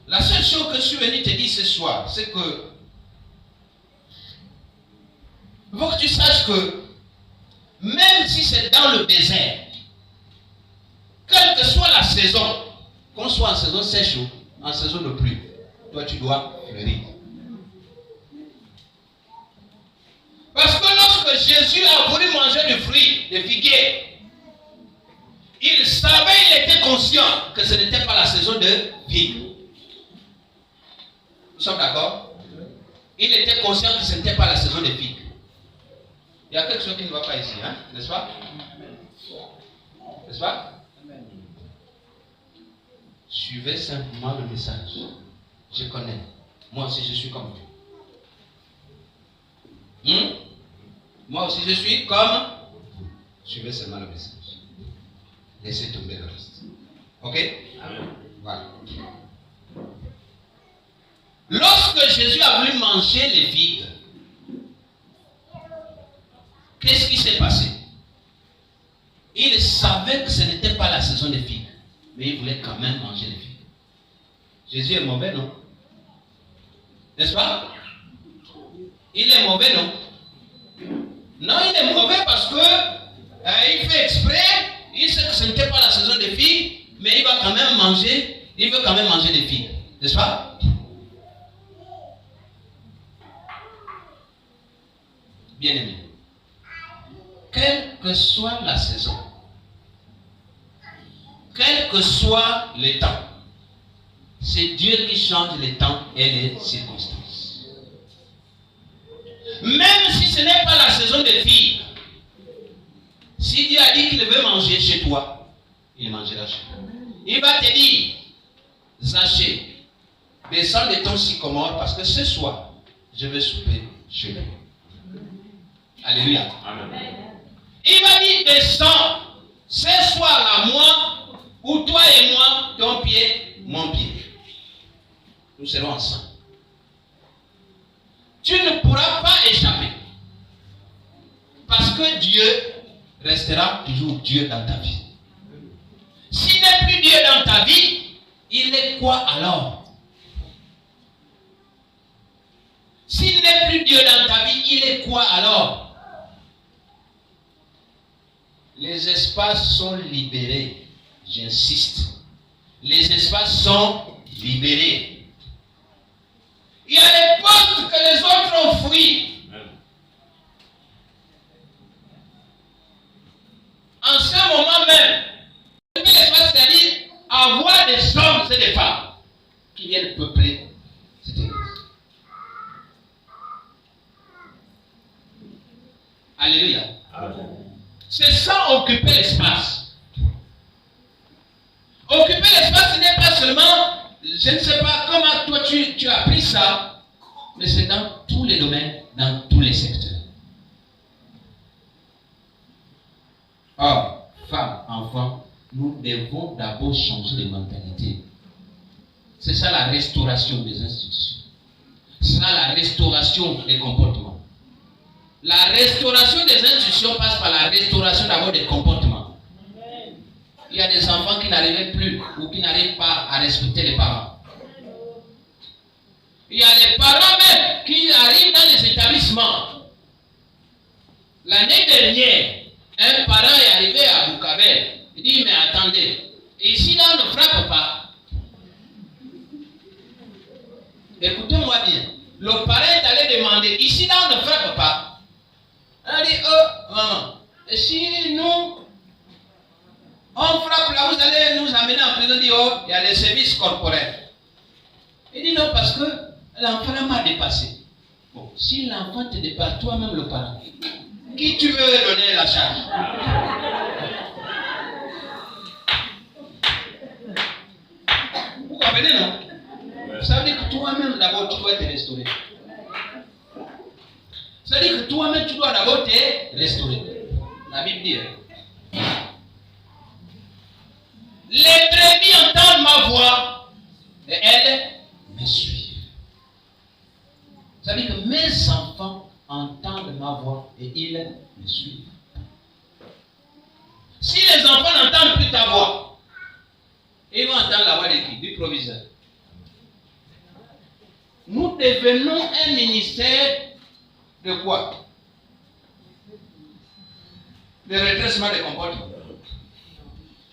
La seule chose que je suis venu te dire ce soir, c'est que il faut que tu saches que même si c'est dans le désert, quelle que soit la saison, qu'on soit en saison sèche ou en saison de pluie, toi tu dois fleurir. Parce que lorsque Jésus a voulu manger du fruit, des figuiers, il savait, il était conscient que ce n'était pas la saison de vie. Nous sommes d'accord? Il était conscient que ce n'était pas la saison des figues. Il y a quelque chose qui ne va pas ici, hein? N'est-ce pas? N'est-ce pas? Suivez simplement le message. Je connais. Moi aussi, je suis comme vous. Moi aussi, je suis comme. Suivez seulement le message. Laissez tomber le reste. Ok? Amen. Voilà. Lorsque Jésus a voulu manger les figues, qu'est-ce qui s'est passé? Il savait que ce n'était pas la saison des figues, mais il voulait quand même manger les figues. Jésus est mauvais, non? N'est-ce pas? Il est mauvais, non? Non, il est mauvais parce que il fait exprès, il sait que ce n'était pas la saison des figues, mais il va quand même manger, il veut quand même manger des figues. N'est-ce pas? Bien-aimé, quelle que soit la saison, quel que soit le temps, c'est Dieu qui change les temps et les circonstances. Même si ce n'est pas la saison des filles, si Dieu a dit qu'il veut manger chez toi, il mangera chez toi. Il va te dire, Zachée, descends de ton sycomore parce que ce soir, je vais souper chez toi. Alléluia. Amen. Il va dire, descends, ce soir-là, moi, ou toi et moi, ton pied, mon pied. Nous serons ensemble. Tu ne pourras pas échapper. Parce que Dieu restera toujours Dieu dans ta vie. S'il n'est plus Dieu dans ta vie, il est quoi alors? S'il n'est plus Dieu dans ta vie, il est quoi alors? Les espaces sont libérés. J'insiste. Les espaces sont libérés. Il y a des postes que les autres ont fouillés. En ce moment même, c'est-à-dire avoir des hommes et des femmes qui viennent peupler cette église. Alléluia. C'est sans occuper l'espace. Occuper l'espace, ce n'est pas seulement, je ne sais pas comment toi tu as pris ça, mais c'est dans tous les domaines, dans tous les secteurs. Or, femmes, enfants, nous devons d'abord changer de mentalité. C'est ça la restauration des institutions. C'est ça la restauration des comportements. La restauration des institutions passe par la restauration d'abord des comportements. Il y a des enfants qui n'arrivaient plus ou qui n'arrivent pas à respecter les parents. Il y a des parents même qui arrivent dans les établissements. L'année dernière, un parent est arrivé à Bukavel. Il dit, mais attendez, ici là on ne frappe pas. Écoutez-moi bien. Le parent est allé demander, ici là on ne frappe pas. On dit, oh maman, si nous on frappe là, vous allez nous amener en prison. On dit, oh, il y a les services corporels. Il dit non, parce que l'enfant m'a dépassé. Bon, si l'enfant te dépasse, toi-même le parent, qui tu veux donner la charge? Vous comprenez, non? Ça veut dire que toi-même d'abord tu dois te restaurer. Ça veut dire que toi-même tu dois d'abord te restaurer. La Bible dit, les brebis entendent ma voix et elles me suivent. Ça veut dire que mes enfants entendent ma voix et ils me suivent. Si les enfants n'entendent plus ta voix, ils vont entendre la voix de qui? Du proviseur. Nous devenons un ministère de quoi? De redressement des comportements.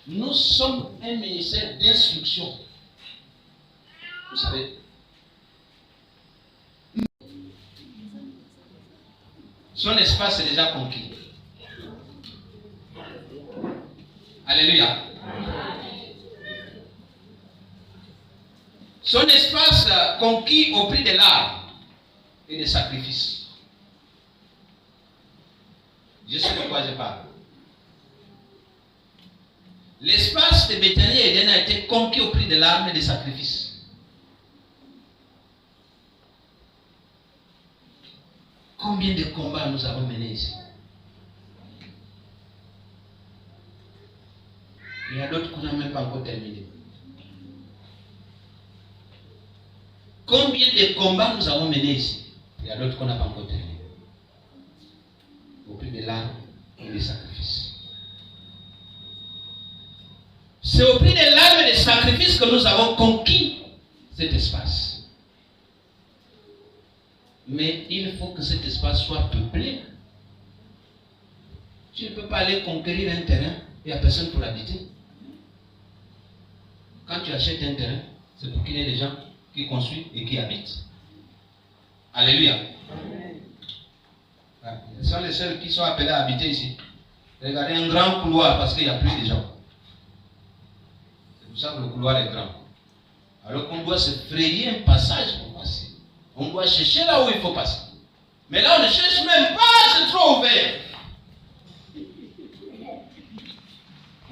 Nous sommes un ministère d'instruction. Vous savez, son espace est déjà conquis. Alléluia. Son espace conquis au prix de larmes et des sacrifices. Je sais de quoi je parle. L'espace de Béthanie et Éden a été conquis au prix de larmes et des sacrifices. Combien de combats nous avons menés ici? Il y a d'autres qu'on n'a même pas encore terminés. Combien de combats nous avons menés ici? Il y a d'autres qu'on n'a pas encore terminés. Au prix de larmes et des sacrifices. C'est au prix des larmes et des sacrifices que nous avons conquis cet espace. Mais il faut que cet espace soit peuplé. Tu ne peux pas aller conquérir un terrain et il n'y a personne pour l'habiter. Quand tu achètes un terrain, c'est pour qu'il y ait des gens qui construisent et qui habitent. Alléluia. Ce sont les seuls qui sont appelés à habiter ici. Regardez un grand couloir parce qu'il n'y a plus de gens. C'est pour ça que le couloir est grand. Alors qu'on doit se frayer un passage pour passer. On doit chercher là où il faut passer. Mais là, on ne cherche même pas, c'est trop ouvert.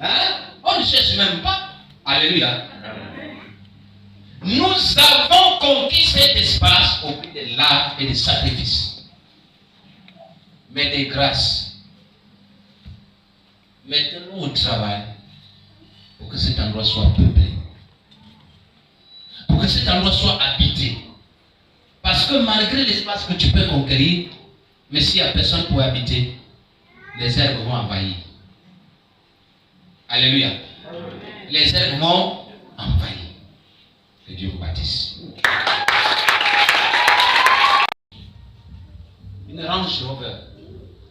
Hein? On ne cherche même pas. Alléluia. Nous avons conquis cet espace au prix de larmes et des sacrifices. Mais des grâces. Maintenant, on travaille pour que cet endroit soit peuplé. Pour que cet endroit soit habité. Parce que malgré l'espace que tu peux conquérir, mais s'il n'y a personne pour habiter, les herbes vont envahir. Alléluia. Les herbes vont envahir. Que Dieu vous bâtisse. Une Range Rover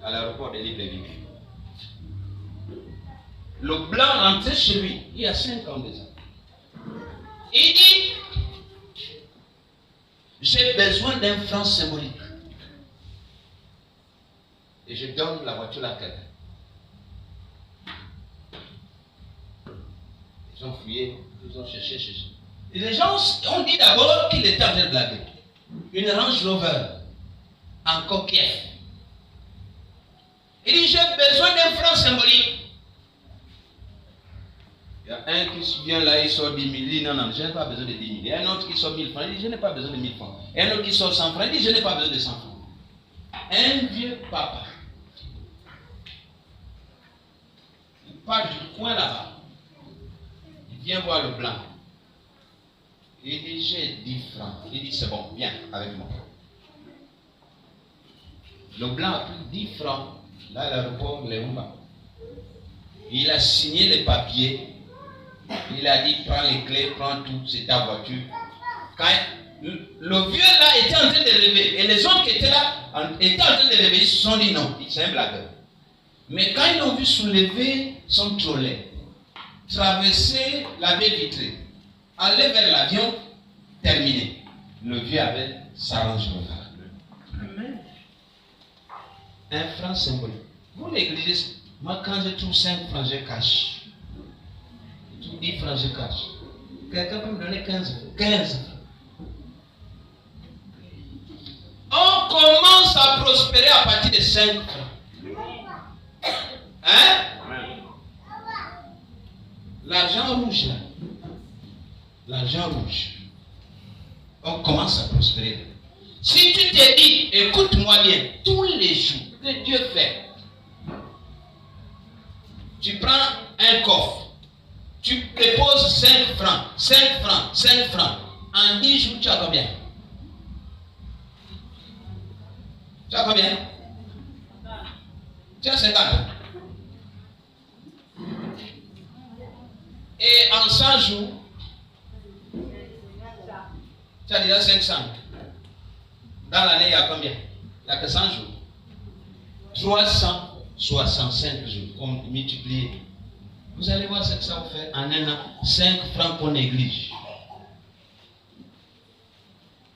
à l'aéroport de Libreville. Le blanc rentrait chez lui il y a 5 ans déjà. Il dit, j'ai besoin d'un franc symbolique. Et je donne la voiture à quelqu'un. Ils ont fouillé, ils ont cherché. Et les gens ont dit d'abord qu'il était en train de blaguer. Une Range Rover en coquille. Il dit, j'ai besoin d'un franc symbolique. Il y a un qui vient là, il sort 10 000. Il dit, non, je n'ai pas besoin de 10 000. Il y a un autre qui sort 1000 francs. Il dit, je n'ai pas besoin de 1000 francs. Et un autre qui sort 100 francs. Il dit, je n'ai pas besoin de 100 francs. Un vieux papa. Il part du coin là-bas. Il vient voir le blanc. Il dit, j'ai 10 francs. Il dit, c'est bon, viens avec moi. Le blanc a pris 10 francs. Là, à l'aéroport, Léumba. Il a signé les papiers. Il a dit, prends les clés, prends tout, c'est ta voiture. Quand le vieux là était en train de rêver, et les autres qui étaient là étaient en train de rêver, ils se sont dit non, c'est un blagueur. Mais quand ils l'ont vu soulever son trolley, traverser la baie vitrée, aller vers l'avion, terminé. Le vieux avait sa Range Rover. Un franc symbolique. Vous négligez. Moi, quand je trouve 5 francs, je cache. 10 francs, je cache. Quelqu'un peut me donner 15 francs. On commence à prospérer à partir de 5 francs. Hein? L'argent rouge là. L'argent rouge. On commence à prospérer. Si tu te dis, écoute-moi bien, tous les jours que Dieu fait, tu prends un coffre. Tu déposes 5 francs, 5 francs, 5 francs. En 10 jours, tu as combien? Tu as combien? Tu as 50. Et en 100 jours, tu as déjà 500. Dans l'année, il y a combien? Il n'y a que 100 jours. 365 jours. On multiplie. Vous allez voir ce que ça vous fait en un an. 5 francs qu'on néglige.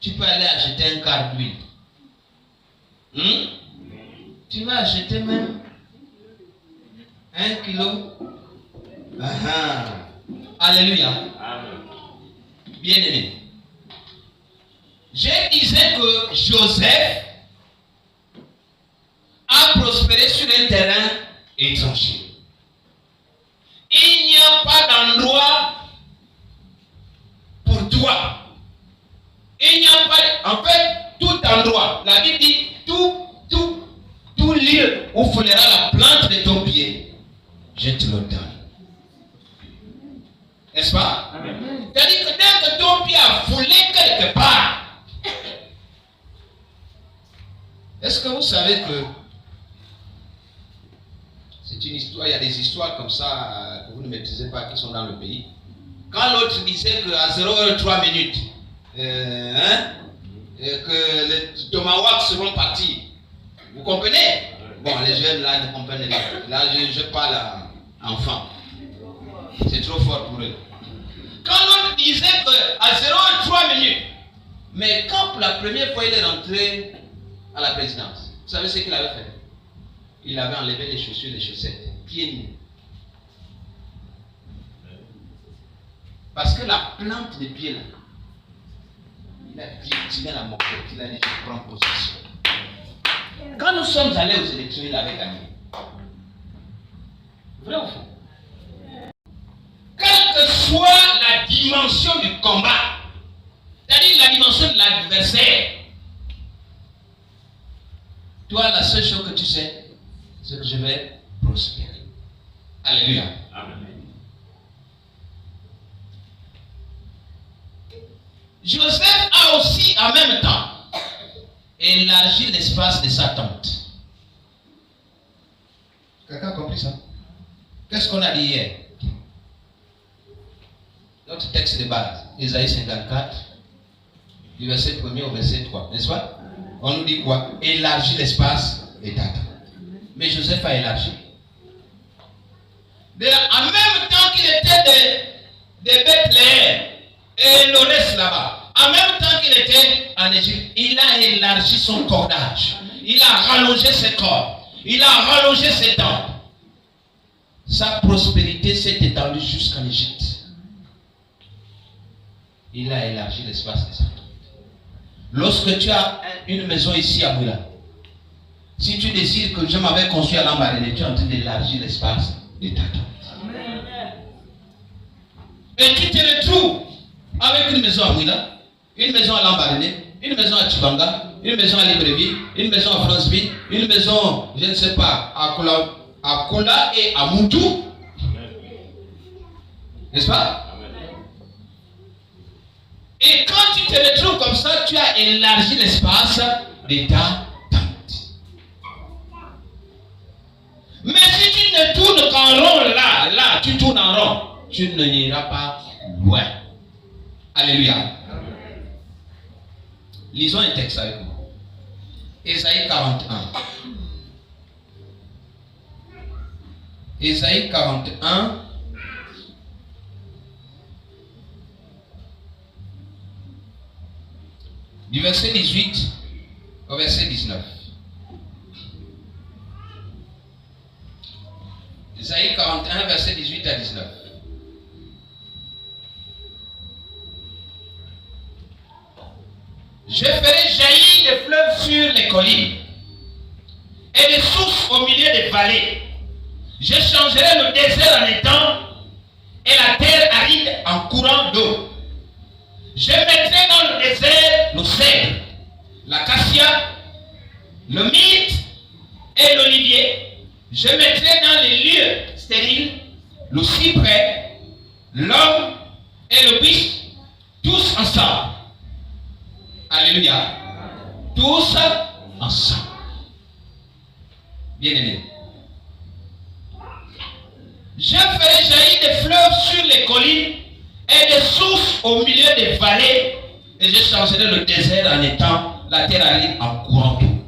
Tu peux aller acheter un quart d'huile. Tu vas acheter même 1 kilo. Alléluia. Bien aimé. Je disais que Joseph a prospéré sur un terrain étranger. Il n'y a pas d'endroit pour toi. Il n'y a pas, en fait, tout endroit. La Bible dit tout lieu où foulera la plante de ton pied, je te le donne. N'est-ce pas? C'est-à-dire que dès que ton pied a foulé quelque part, est-ce que vous savez que c'est une histoire, il y a des histoires comme ça que vous ne maîtrisez pas qui sont dans le pays. Quand l'autre disait qu'à 0h03 minutes, que les tomahawks seront partis, vous comprenez? Bon, les jeunes là ne comprennent pas. Là, je parle à enfants. C'est trop fort pour eux. Quand l'autre disait qu'à 0h03 minutes, mais quand pour la première fois il est rentré à la présidence, vous savez ce qu'il avait fait? Il avait enlevé les chaussures, les chaussettes, pieds nus. Parce que la plante des pieds là, il a piétiné la moquette, il a dit je prends possession. Quand nous sommes allés aux élections, il avait gagné. Vrai ou faux? Quelle que soit la dimension du combat, c'est-à-dire la dimension de l'adversaire, toi, la seule chose que tu sais, c'est que je vais prospérer. Alléluia. Amen. Joseph a aussi en même temps élargi l'espace de sa tente. Quelqu'un a compris ça? Qu'est-ce qu'on a dit hier? Notre texte de base, Isaïe 54, du verset 1er au verset 3, n'est-ce pas? On nous dit quoi? Élargir l'espace de ta tente. Mais Joseph a élargi. En même temps qu'il était de Bethléem et le reste là-bas, en même temps qu'il était en Égypte, il a élargi son cordage. Il a rallongé ses cordes. Il a rallongé ses dents. Sa prospérité s'est étendue jusqu'en Égypte. Il a élargi l'espace de sa tente. Lorsque tu as une maison ici à Moula, si tu décides que je m'avais construit à Lambaréné, tu es en train d'élargir l'espace de ta tente. Et tu te retrouves avec une maison à Moula, une maison à Lambaréné, une maison à Chibanga, une maison à Libreville, une maison à Franceville, une maison, je ne sais pas, à Kola et à Moutou. N'est-ce pas? Et quand tu te retrouves comme ça, tu as élargi l'espace de ta tente. Mais si tu ne tournes qu'en rond, là, tu tournes en rond, tu ne n'iras pas loin. Alléluia. Lisons un texte avec moi. Ésaïe 41. Ésaïe 41. Du verset 18 au verset 19. Ésaïe 41, verset 18 à 19. Je ferai jaillir des fleuves sur les collines et des sources au milieu des vallées. Je changerai le désert en étang et la terre aride en courant d'eau. Je mettrai dans le désert le cèdre, l'acacia, le myrte et l'olivier. Je mettrai dans les lieux stériles le cyprès, l'homme et le buis, tous ensemble. Alléluia. Tous ensemble. Bien-aimés. Je ferai jaillir des fleuves sur les collines et des sources au milieu des vallées, et je changerai le désert en étang, la terre aride en courant d'eau.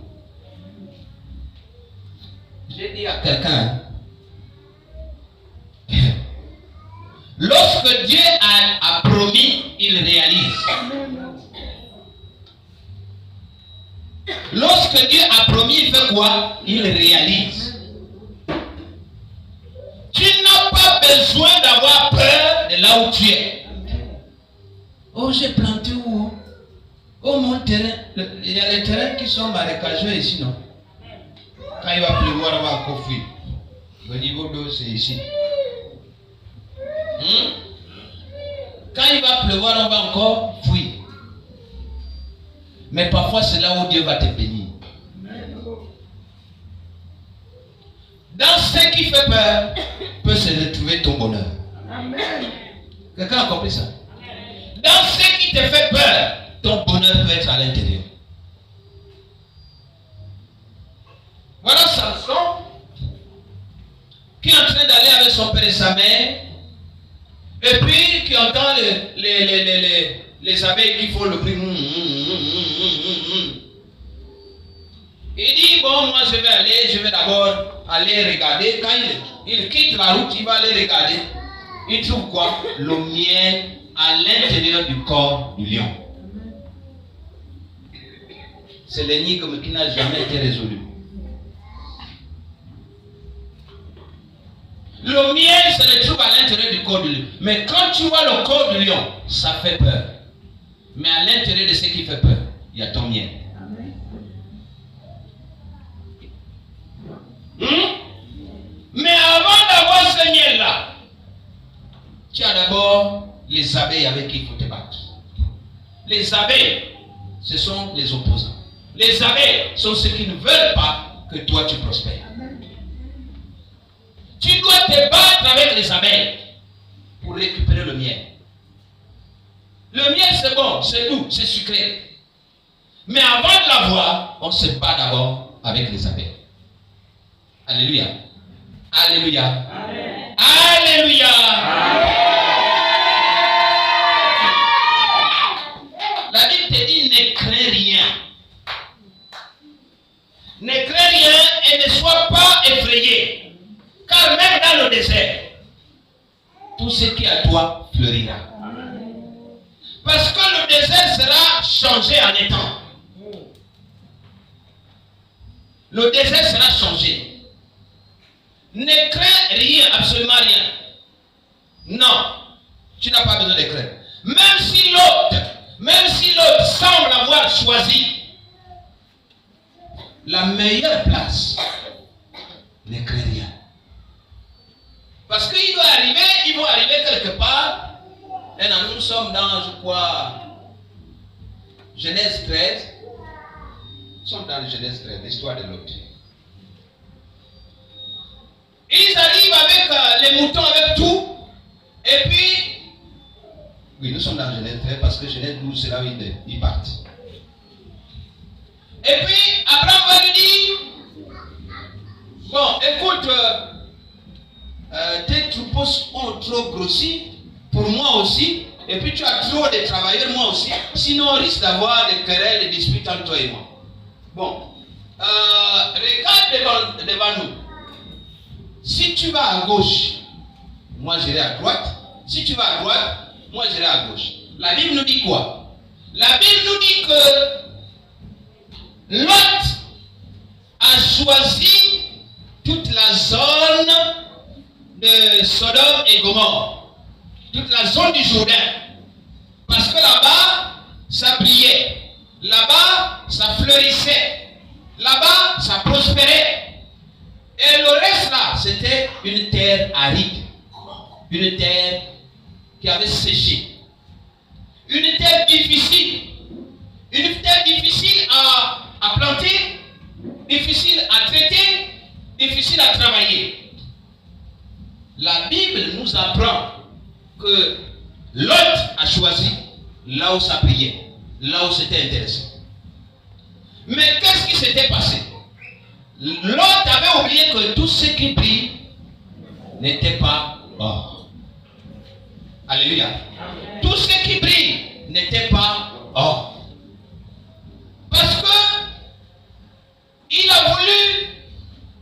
J'ai dit à quelqu'un, lorsque Dieu a promis, il réalise. Lorsque Dieu a promis, il fait quoi? Il réalise. Tu n'as pas besoin d'avoir peur de là où tu es. Oh, j'ai planté où? Oh mon terrain, il y a les terrains qui sont marécageux ici, non? Quand il va pleuvoir, on va encore fuir. Le niveau d'eau, c'est ici. Quand il va pleuvoir, on va encore fuir. Mais parfois, c'est là où Dieu va te bénir. Dans ce qui fait peur, peut se retrouver ton bonheur. Amen. Quelqu'un a compris ça? Dans ce qui te fait peur, ton bonheur peut être à l'intérieur. Voilà Samson qui est en train d'aller avec son père et sa mère, et puis qui entend les abeilles qui font le bruit. Il dit, bon, moi je vais d'abord aller regarder. Quand il quitte la route, il va aller regarder. Il trouve quoi? Le miel à l'intérieur du corps du lion. C'est l'énigme qui n'a jamais été résolue. Le miel se retrouve à l'intérieur du corps du lion. Mais quand tu vois le corps du lion, ça fait peur. Mais à l'intérieur de ce qui fait peur, il y a ton miel. Mais avant d'avoir ce miel-là, tu as d'abord les abeilles avec qui il faut te battre. Les abeilles, ce sont les opposants. Les abeilles sont ceux qui ne veulent pas que toi tu prospères. Tu dois te battre avec les abeilles pour récupérer le miel. Le miel c'est bon, c'est doux, c'est sucré. Mais avant de l'avoir, on se bat d'abord avec les abeilles. Alléluia. Alléluia. Amen. Alléluia. Amen. La Bible te dit ne crains rien. Ne crains rien et ne sois pas effrayé. Car même dans le désert, tout ce qui est à toi fleurira. Parce que le désert sera changé en étang. Le désert sera changé. Ne crains rien, absolument rien. Non, tu n'as pas besoin de craindre. Même si l'autre semble avoir choisi la meilleure place, ne crains rien. Parce qu'ils vont arriver quelque part. Et nous sommes dans, je crois, Genèse 13. Nous sommes dans Genèse 13, l'histoire de l'autre. Ils arrivent avec les moutons, avec tout. Et puis, oui, nous sommes dans Genèse 13 parce que Genèse 12, c'est là où ils partent. Et puis, Abraham va lui dire, bon, écoute, tes troupeaux ont trop grossi, pour moi aussi, et puis tu as trop de travailleurs, moi aussi, sinon on risque d'avoir des querelles, des disputes entre toi et moi. Bon, regarde devant nous. Si tu vas à gauche, moi j'irai à droite. Si tu vas à droite, moi j'irai à gauche. La Bible nous dit quoi? La Bible nous dit que Lot a choisi toute la zone de Sodome et Gomorrhe, toute la zone du Jourdain, parce que là-bas ça brillait, là-bas ça fleurissait, là-bas ça prospérait. Et le reste là, c'était une terre aride, une terre qui avait séché, une terre difficile à planter, difficile à traiter, difficile à travailler. La Bible nous apprend que Lot a choisi là où ça brillait, là où c'était intéressant. Mais qu'est-ce qui s'était passé? Lot avait oublié que tout ce qui brille n'était pas or. Alléluia. Tout ce qui brille n'était pas or. Parce que il a voulu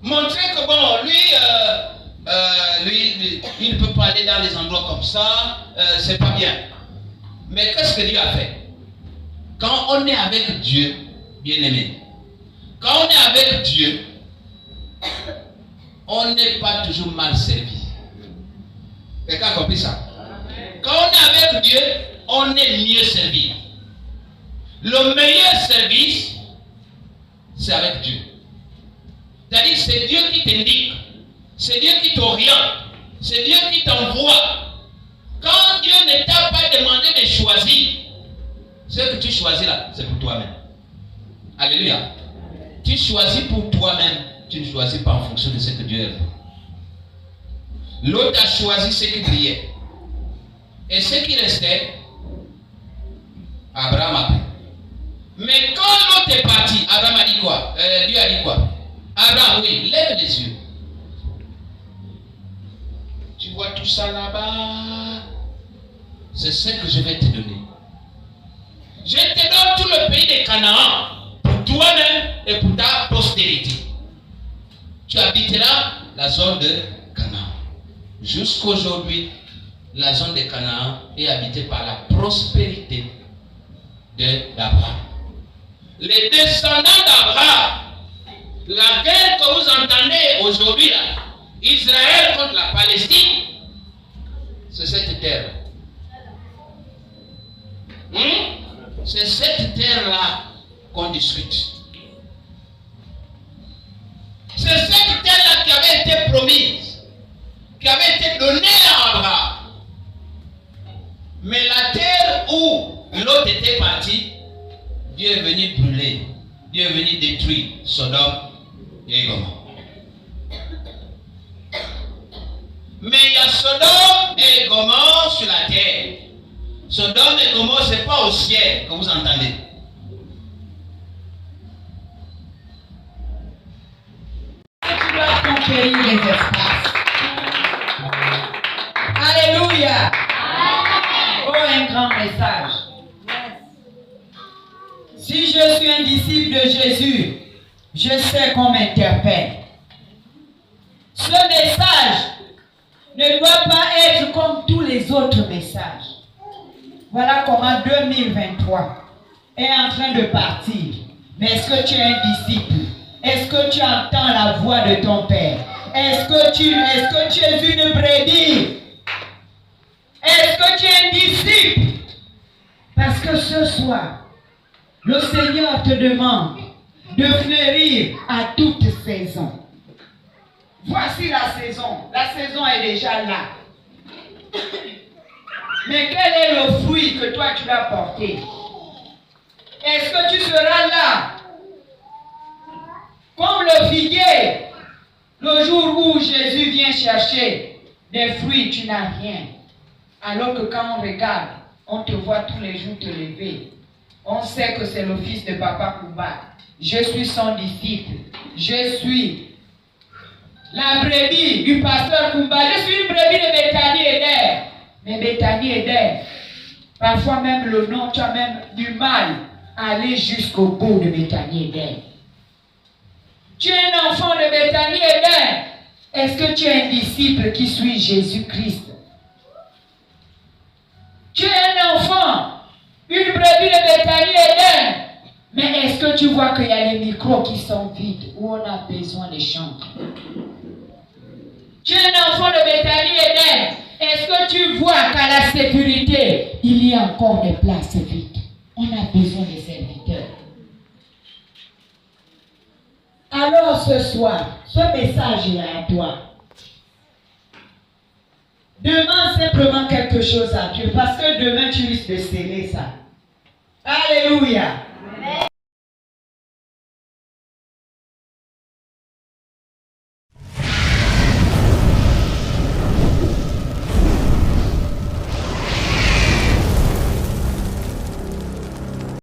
montrer que bon, lui, il ne peut pas aller dans les endroits comme ça, c'est pas bien. Mais qu'est-ce que Dieu a fait? Quand on est avec Dieu, bien-aimé, quand on est avec Dieu, on n'est pas toujours mal servi. Quelqu'un a compris ça? Quand on est avec Dieu, on est mieux servi. le meilleur service, c'est avec Dieu. C'est-à-dire, c'est Dieu qui t'indique, c'est Dieu qui t'oriente, c'est Dieu qui t'envoie. Quand Dieu ne t'a pas demandé de choisir, ce que tu choisis là, c'est pour toi-même. Alléluia. Tu choisis pour toi-même, tu ne choisis pas en fonction de ce que Dieu aime. L'autre a choisi ce qui brillait. Et ce qui restait, Abraham a pris. Mais quand l'autre est parti, Abraham a dit quoi? Dieu a dit quoi? Abraham, oui, lève les yeux. Tu vois tout ça là-bas? C'est ce que je vais te donner. Je te donne tout le pays de Canaan pour toi-même et pour ta postérité. Tu habiteras la zone de Canaan. Jusqu'aujourd'hui, la zone de Canaan est habitée par la prospérité d'Abraham. Les descendants d'Abraham, la guerre que vous entendez aujourd'hui, Israël contre la Palestine, c'est cette terre. C'est cette terre-là qu'on discute. C'est cette terre-là qui avait été promise, qui avait été donnée à Abraham. Mais la terre où l'autre était parti, Dieu est venu brûler, Dieu est venu détruire Sodome et Gomorrhe. Mais il y a Sodome et Gomorrhe sur la terre. Sodome et Gomorrhe, ce n'est pas au ciel que vous entendez. Tu dois conquérir les espaces. Alléluia. Oh, un grand message. Si je suis un disciple de Jésus, je sais qu'on m'interpelle. Ce message ne doit pas être comme tous les autres messages. Voilà comment 2023 est en train de partir. Mais est-ce que tu es un disciple? Est-ce que tu entends la voix de ton Père? Est-ce que tu es une brebis? Est-ce que tu es un disciple? Parce que ce soir, le Seigneur te demande de fleurir à toute saison. Voici la saison. La saison est déjà là. Mais quel est le fruit que toi tu vas porter? Est-ce que tu seras là comme le figuier le jour où Jésus vient chercher des fruits, tu n'as rien. Alors que quand on regarde, on te voit tous les jours te lever. On sait que c'est le fils de Papa Kouba. Je suis son disciple. Je suis la brebis du pasteur Kouba. Je suis une brebis de Bethany Eden. Mais Bethany Eden, parfois même le nom, tu as même du mal à aller jusqu'au bout de Bethany Eden. Tu es un enfant de Bethany Eden. Est-ce que tu es un disciple qui suit Jésus-Christ? Tu es un enfant, une brebis de Bethany Eden. Mais est-ce que tu vois qu'il y a les micros qui sont vides où on a besoin de chanter? Tu es un enfant de Bethany Eden. Est-ce que tu vois qu'à la sécurité, il y a encore des places vides? On a besoin de serviteurs. Alors ce soir, ce message est à toi. Demande simplement quelque chose à Dieu, parce que demain tu risques de sceller ça. Alléluia. Amen.